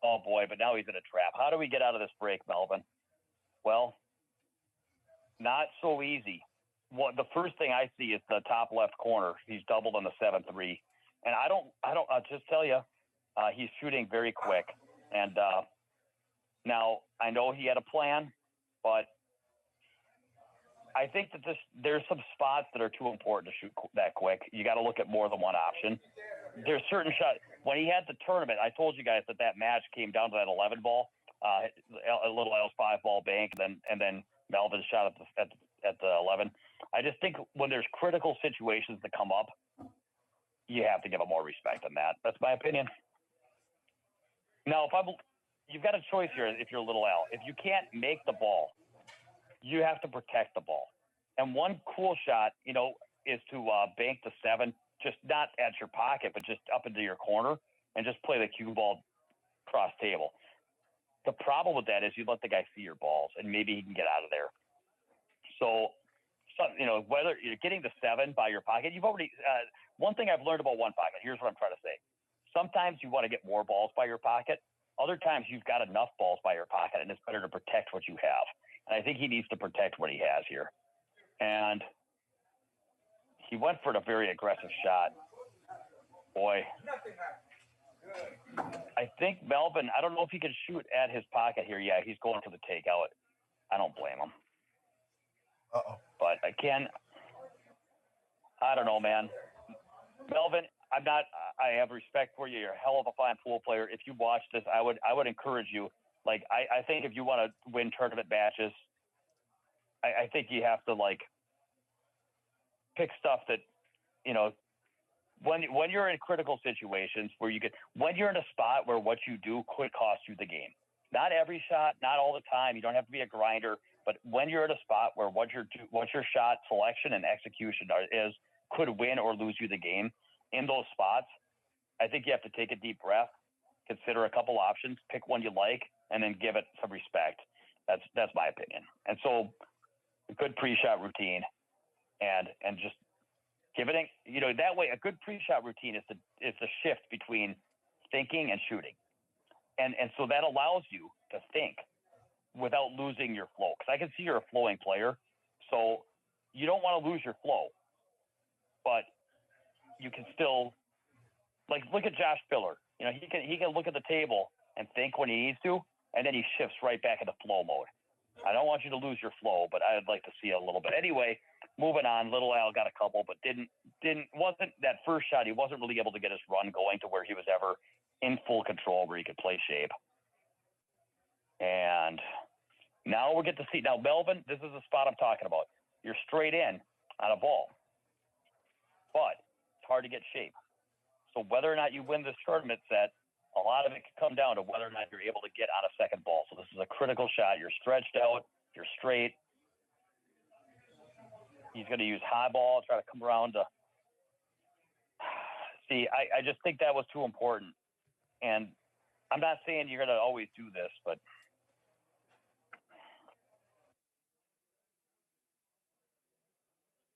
oh boy, but now he's in a trap. How do we get out of this break, Melvin? Well, not so easy. Well, the first thing I see is the top left corner. He's doubled on the 7-3. And I'll just tell you, he's shooting very quick. And now I know he had a plan, but I think that there's some spots that are too important to shoot that quick. You got to look at more than one option. There's certain shots. When he had the tournament, I told you guys that match came down to that 11 ball, a little L's 5 ball bank, and then Melvin shot at the 11. I just think when there's critical situations that come up, you have to give him more respect than that. That's my opinion. Now, you've got a choice here if you're little Al. If you can't make the ball, you have to protect the ball. And one cool shot, is to bank the 7, just not at your pocket, but just up into your corner and just play the cue ball cross table. The problem with that is you let the guy see your balls and maybe he can get out of there. So whether you're getting the 7 by your pocket, you've already, one thing I've learned about one pocket, here's what I'm trying to say. Sometimes you want to get more balls by your pocket. Other times you've got enough balls by your pocket and it's better to protect what you have. And I think he needs to protect what he has here. And he went for a very aggressive shot. Boy. I think Melvin, I don't know if he can shoot at his pocket here. Yeah, he's going for the takeout. I don't blame him. Uh-oh. But I don't know, man. Melvin, I have respect for you. You're a hell of a fine pool player. If you watch this, I would encourage you. Like, I think if you want to win tournament matches, I think you have to, pick stuff that, when you're in critical situations when you're in a spot where what you do could cost you the game. Not every shot, not all the time. You don't have to be a grinder. But when you're at a spot where what your shot selection and execution could win or lose you the game, in those spots, I think you have to take a deep breath, consider a couple options, pick one you like, and then give it some respect. That's my opinion. And so, a good pre-shot routine, and just give it. That way, a good pre-shot routine is the shift between thinking and shooting, and so that allows you to think without losing your flow. Because I can see you're a flowing player, so you don't want to lose your flow, but you can still, look at Josh Filler. He can look at the table and think when he needs to, and then he shifts right back into flow mode. I don't want you to lose your flow, but I'd like to see it a little bit. Anyway, moving on. Little Al got a couple, but wasn't that first shot. He wasn't really able to get his run going to where he was ever in full control, where he could play shape. And now we get to see. Now, Melvin, this is the spot I'm talking about. You're straight in on a ball, but it's hard to get shape. So whether or not you win this tournament set, a lot of it can come down to whether or not you're able to get on a second ball. So this is a critical shot. You're stretched out. You're straight. He's going to use high ball, try to come around to see. I just think that was too important. And I'm not saying you're going to always do this, but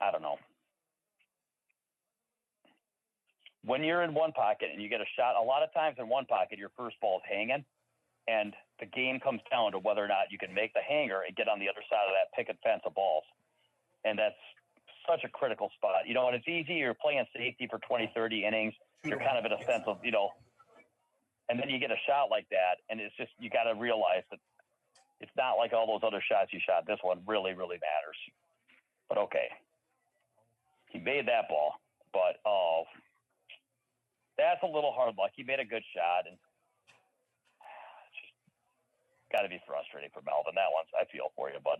I don't know. When you're in one pocket and you get a shot, a lot of times in one pocket, your first ball is hanging, and the game comes down to whether or not you can make the hanger and get on the other side of that picket fence of balls. And that's such a critical spot. And it's easy. You're playing safety for 20, 30 innings. You're kind of in a sense of, and then you get a shot like that, and it's just, you got to realize that it's not like all those other shots you shot. This one really, really matters. But okay. He made that ball, but that's a little hard luck. He made a good shot, and it's just got to be frustrating for Melvin. That one's, I feel for you, bud.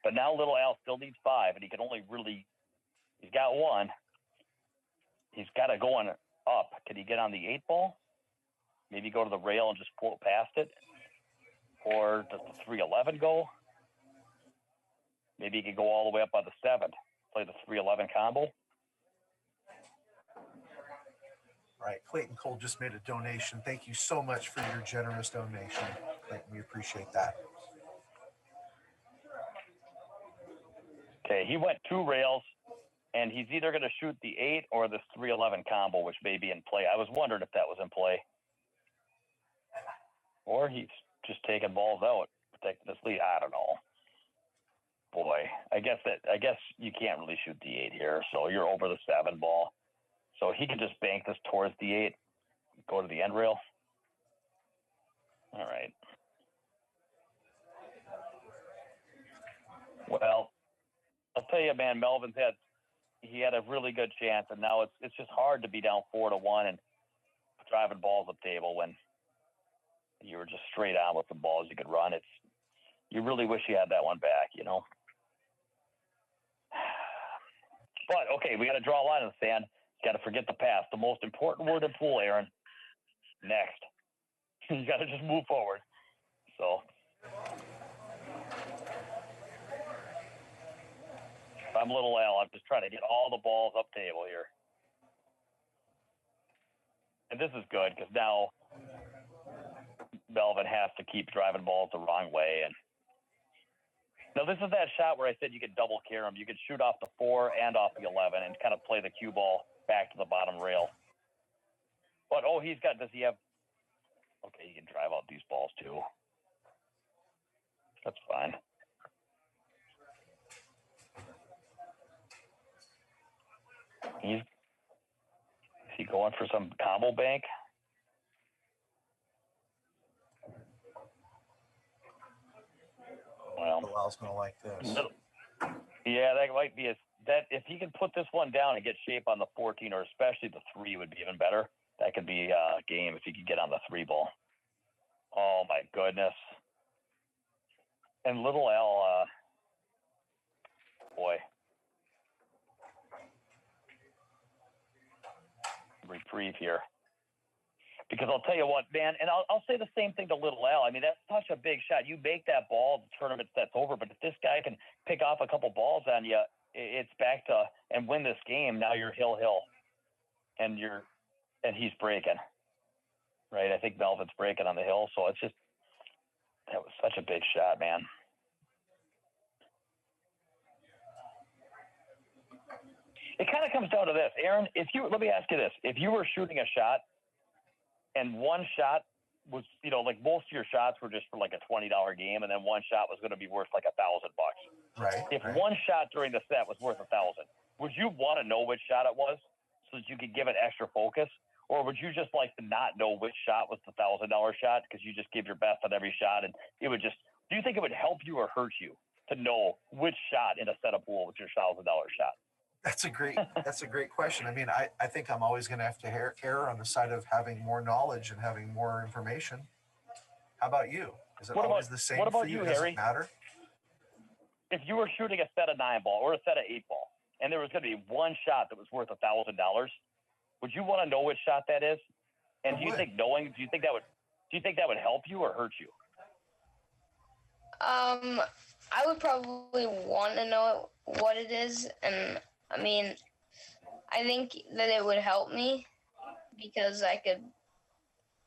But now little Al still needs 5, and he can only he's got 1. He's got to go on up. Can he get on the 8 ball? Maybe go to the rail and just float past it? Or does the 311 go? Maybe he could go all the way up by the 7, play the 311 combo. Right. Clayton Cole just made a donation. Thank you so much for your generous donation. Clayton, we appreciate that. Okay, he went 2 rails, and he's either going to shoot the 8 or this 311 combo, which may be in play. I was wondering if that was in play. Or he's just taking balls out, protecting this lead. I don't know. Boy, I guess you can't really shoot the 8 here, so you're over the 7 ball. So he can just bank this towards the 8, go to the end rail. All right. Well, I'll tell you, man, Melvin's had a really good chance, and now it's just hard to be down 4-1 and driving balls up table when you were just straight on with the balls you could run. You really wish you had that one back, you know. But okay, we got to draw a line in the sand. Got to forget the past. The most important word in pool, Aaron. Next. You got to just move forward. So. I'm little L. I'm just trying to get all the balls up table here. And this is good because now Melvin has to keep driving balls the wrong way. And now this is that shot where I said you could double carry him. You could shoot off the 4 and off the 11 and kind of play the cue ball back to the bottom rail. But, does he have, okay, he can drive out these balls too. That's fine. Is he going for some combo bank? Well, Bilal's going to like this. Yeah, that might be that. If he can put this one down and get shape on the 14, or especially the 3, would be even better. That could be a game if he could get on the 3 ball. Oh my goodness! And little L, boy, reprieve here. Because I'll tell you what, man, and I'll say the same thing to little L. I mean, that's such a big shot. You make that ball, the tournament that's over. But if this guy can pick off a couple balls on you, it's back to and win this game. Now you're hill, and he's breaking, right? I think Melvin's breaking on the hill, so it's just that was such a big shot, man. It kind of comes down to this, Aaron. Let me ask you this: if you were shooting a shot, and one shot was, like most of your shots were just for like a $20 game, and then one shot was going to be worth like $1,000. Right. If one shot during the set was worth $1,000, would you want to know which shot it was so that you could give it extra focus, or would you just like to not know which shot was the $1,000 shot because you just give your best on every shot, and it would just? Do you think it would help you or hurt you to know which shot in a set of pool was your $1,000 shot? That's a great question. I mean, I think I'm always going to have to err on the side of having more knowledge and having more information. How about you? Is it always the same for you? Does it matter? If you were shooting a set of 9 ball or a set of 8 ball, and there was going to be one shot that was worth $1,000, would you want to know which shot that is? And do you think that would help you or hurt you? I would probably want to know what it is, and I mean, I think that it would help me because I could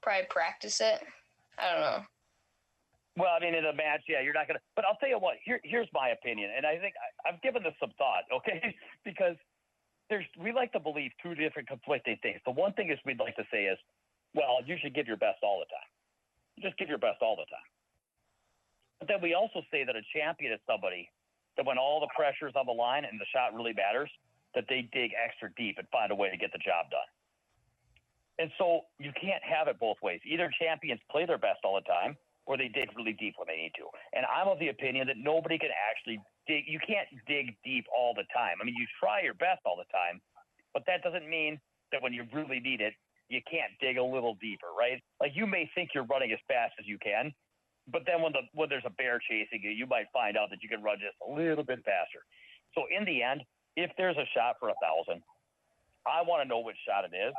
probably practice it. I don't know. Well, I mean, in a match, yeah, you're not going to. But I'll tell you what, here's my opinion, and I think I've given this some thought, okay? Because we like to believe 2 different conflicting things. The one thing is we'd like to say is, well, you should give your best all the time. Just give your best all the time. But then we also say that a champion is somebody that when all the pressure's on the line and the shot really matters, that they dig extra deep and find a way to get the job done. And so you can't have it both ways. Either champions play their best all the time, or they dig really deep when they need to. And I'm of the opinion that nobody can actually dig. You can't dig deep all the time. I mean, you try your best all the time, but that doesn't mean that when you really need it, you can't dig a little deeper, right? Like you may think you're running as fast as you can, but then when there's a bear chasing you, you might find out that you can run just a little bit faster. So in the end, if there's a shot for 1,000, I want to know which shot it is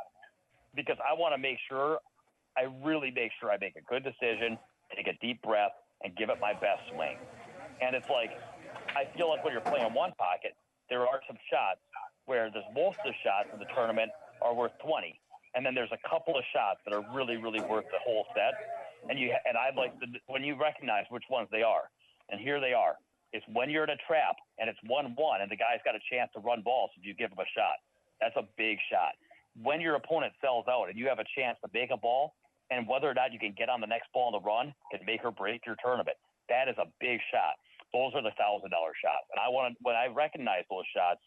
because I want to make sure I make a good decision, take a deep breath, and give it my best swing. And it's like, I feel like when you're playing one pocket, there are some shots where most of the shots in the tournament are worth 20. and then there's a couple of shots that are really, really worth the whole set. And I'd like when you recognize which ones they are, and here they are. It's when you're in a trap and it's 1-1 and the guy's got a chance to run balls if you give him a shot. That's a big shot. When your opponent sells out and you have a chance to make a ball, and whether or not you can get on the next ball in the run can make or break your tournament. That is a big shot. Those are the $1,000 shots. And when I recognize those shots,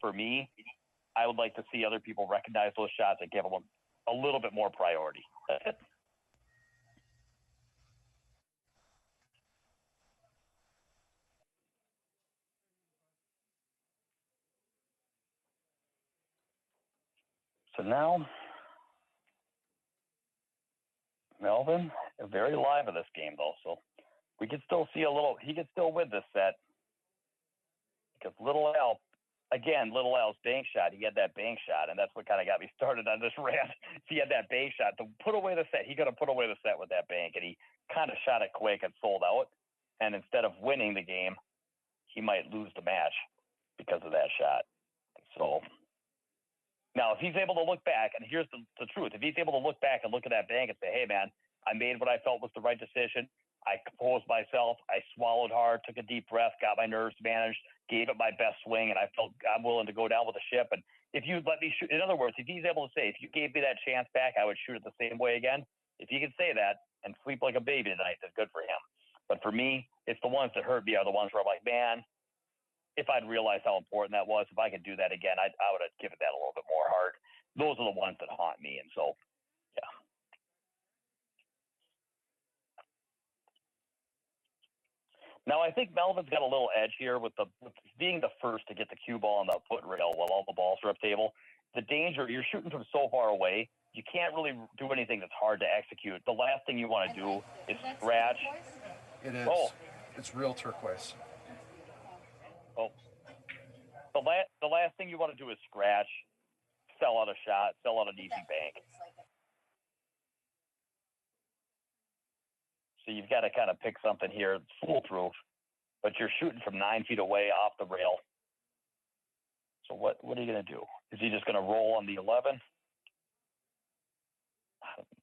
for me, I would like to see other people recognize those shots and give them a little bit more priority. That's it. So now, Melvin, very live in this game, though. So we can still see he can still win this set. Because Little Al's bank shot, he had that bank shot, and that's what kind of got me started on this rant. He had that bank shot to put away the set. He could have put away the set with that bank, and he kind of shot it quick and sold out. And instead of winning the game, he might lose the match because of that shot. So now, if he's able to look back, and here's the truth, if he's able to look back and look at that bank and say, hey, man, I made what I felt was the right decision. I composed myself. I swallowed hard, took a deep breath, got my nerves managed, gave it my best swing, and I felt I'm willing to go down with the ship. And if you let me shoot, in other words, if he's able to say, if you gave me that chance back, I would shoot it the same way again. If he can say that and sleep like a baby tonight, that's good for him. But for me, it's the ones that hurt me are the ones where I'm like, man, if I'd realized how important that was, if I could do that again, I would have given that a little bit more heart. Those are the ones that haunt me. And so, yeah. Now, I think Melvin's got a little edge here with being the first to get the cue ball on the foot rail while all the balls are up table. The danger, you're shooting from so far away, you can't really do anything that's hard to execute. The last thing you want to do is scratch. It is. Oh. It's real turquoise. Oh. The last thing you want to do is scratch, sell out a shot, sell out an easy bank. So you've got to kind of pick something here that's foolproof, but you're shooting from 9 feet away off the rail. So what are you going to do? Is he just going to roll on the 11?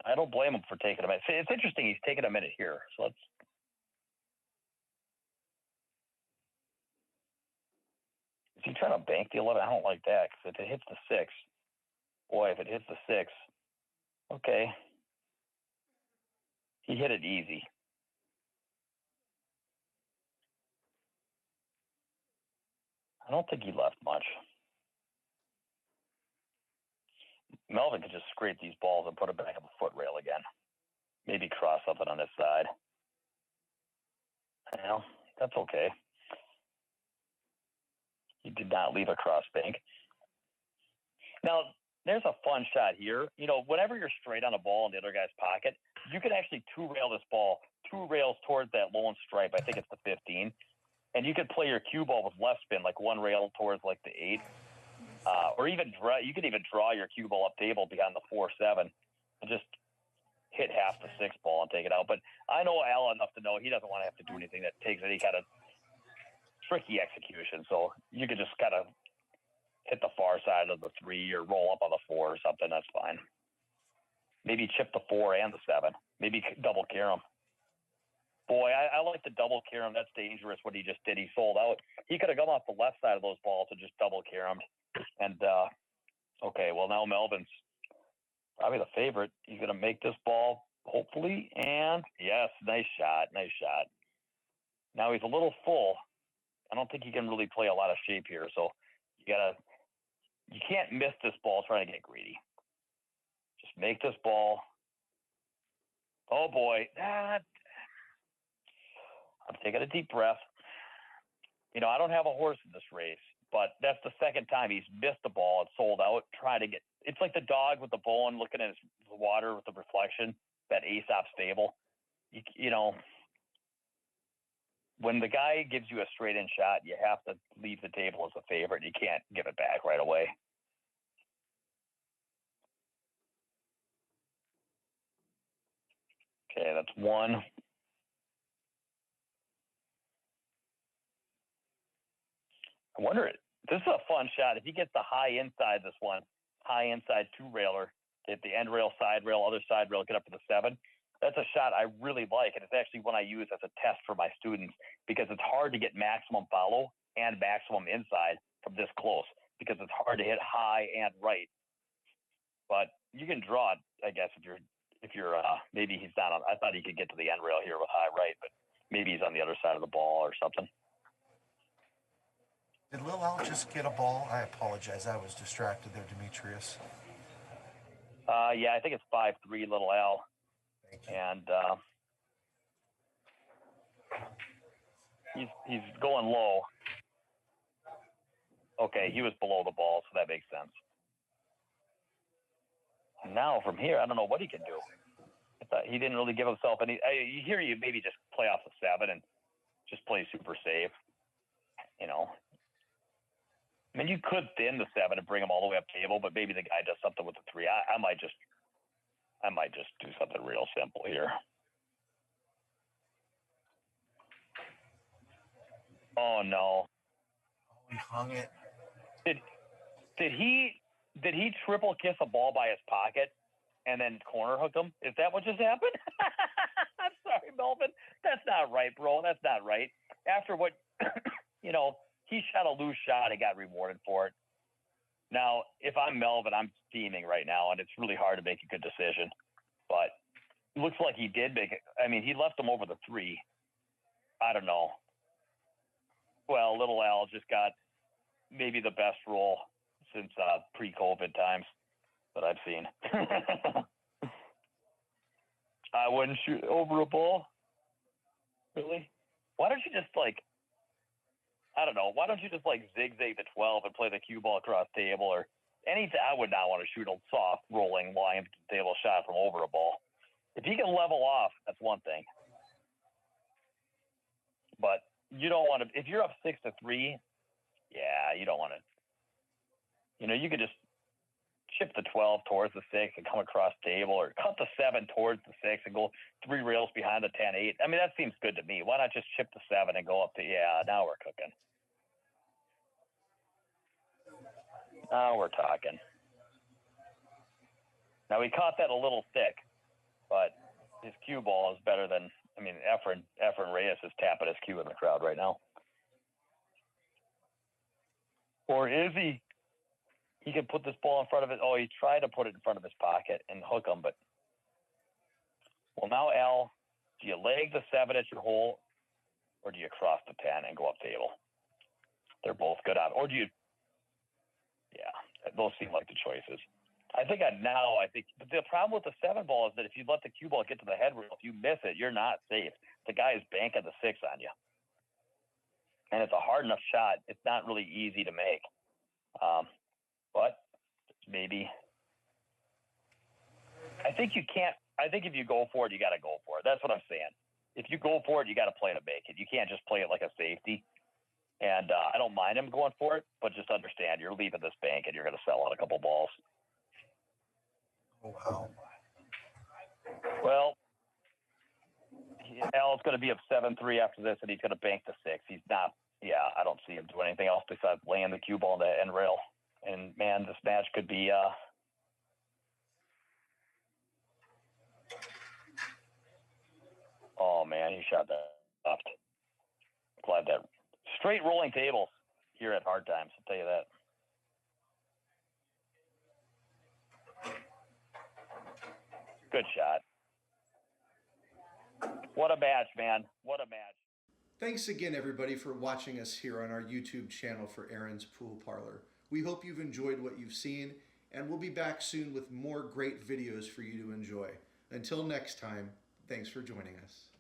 I don't blame him for taking a minute. It's interesting. He's taking a minute here. So let's. Is he trying to bank the 11? I don't like that because if it hits the 6, boy, if it hits the 6, okay. He hit it easy. I don't think he left much. Melvin could just scrape these balls and put it back on the foot rail again. Maybe cross something on this side. Well, that's okay. He did not leave a cross bank. Now, there's a fun shot here. You know, whenever you're straight on a ball in the other guy's pocket, you can actually two-rail this ball 2 rails towards that lone stripe. I think it's the 15. And you could play your cue ball with left spin, like 1 rail towards like the 8. Or even you could even draw your cue ball up table beyond the 4-7 and just hit half the 6 ball and take it out. But I know Al enough to know he doesn't want to have to do anything that takes any kind of tricky execution. So you could just kind of hit the far side of the 3 or roll up on the 4 or something. That's fine. Maybe chip the 4 and the 7. Maybe double carry him. Boy, I like the double carry him. That's dangerous what he just did. He sold out. He could have gone off the left side of those balls and just double carry him. And, okay, well, now Melvin's probably the favorite. He's going to make this ball, hopefully. And, yes, nice shot. Nice shot. Now he's a little full. I don't think he can really play a lot of shape here. So you can't miss this ball trying to get greedy. Just make this ball. Oh, boy. I'm taking a deep breath. You know, I don't have a horse in this race, but that's the second time he's missed the ball and sold out, trying to get – it's like the dog with the bone looking at the water with the reflection, that Aesop's fable. You know, when the guy gives you a straight-in shot, you have to leave the table as a favorite. You can't give it back right away. Okay, that's 1. I wonder, this is a fun shot. If he gets the high inside this one, high inside 2-railer, hit the end rail, side rail, other side rail, get up to the 7. That's a shot I really like, and it's actually one I use as a test for my students because it's hard to get maximum follow and maximum inside from this close because it's hard to hit high and right. But you can draw it, I guess, if you're maybe he's not on. I thought he could get to the end rail here with high right, but maybe he's on the other side of the ball or something. Did Lil Al just get a ball? I apologize. I was distracted there, Demetrius. Yeah, I think it's 5-3, Little Al. And he's going low. Okay, he was below the ball, so that makes sense. Now from here, I don't know what he can do. I thought he didn't really give himself any. You maybe just play off the 7 and just play super safe. You know, I mean, you could thin the 7 and bring him all the way up table, but maybe the guy does something with the 3. I might just do something real simple here. Oh no! He hung it. Did he triple kiss a ball by his pocket and then corner hooked him? Is that what just happened? I'm sorry, Melvin. That's not right, bro. That's not right. After what, he shot a loose shot and got rewarded for it. Now, if I'm Melvin, I'm steaming right now, and it's really hard to make a good decision. But it looks like he did make it. I mean, he left him over the 3. I don't know. Well, Little Al just got maybe the best roll since pre-COVID times that I've seen. I wouldn't shoot over a ball. Really? Why don't you just why don't you just zigzag the 12 and play the cue ball across table or anything? I would not want to shoot a soft rolling line table shot from over a ball. If you can level off, that's one thing. But you don't want to, if you're up 6-3, yeah, you don't want to. You could just chip the 12 towards the 6 and come across table, or cut the 7 towards the 6 and go 3 rails behind the 10-8. I mean, that seems good to me. Why not just chip the 7 and go up to, now we're cooking. Now we're talking. Now, we caught that a little thick, but his cue ball is better than, Efren Reyes is tapping his cue in the crowd right now. Or is he? He can put this ball in front of it. Oh, he tried to put it in front of his pocket and hook him, but. Well, now, Al, do you leg the 7 at your hole, or do you cross the 10 and go up table? They're both good on. Or do you? Yeah, those seem like the choices. I think but the problem with the 7 ball is that if you let the cue ball get to the head rail, if you miss it, you're not safe. The guy is banking the 6 on you. And it's a hard enough shot. It's not really easy to make. But maybe. I think if you go for it, you got to go for it. That's what I'm saying. If you go for it, you got to play to make it. You can't just play it like a safety. And I don't mind him going for it, but just understand you're leaving this bank and you're going to sell out a couple balls. Oh, wow. Well, Al's going to be up 7-3 after this, and he's going to bank the 6. He's not. Yeah, I don't see him do anything else besides laying the cue ball on the end rail. And man, this match could be. Oh man, he shot that left. Glad that straight rolling tables here at Hard Times. I'll tell you that. Good shot. What a match, man. What a match. Thanks again, everybody, for watching us here on our YouTube channel for Aaron's Pool Parlor. We hope you've enjoyed what you've seen, and we'll be back soon with more great videos for you to enjoy. Until next time, thanks for joining us.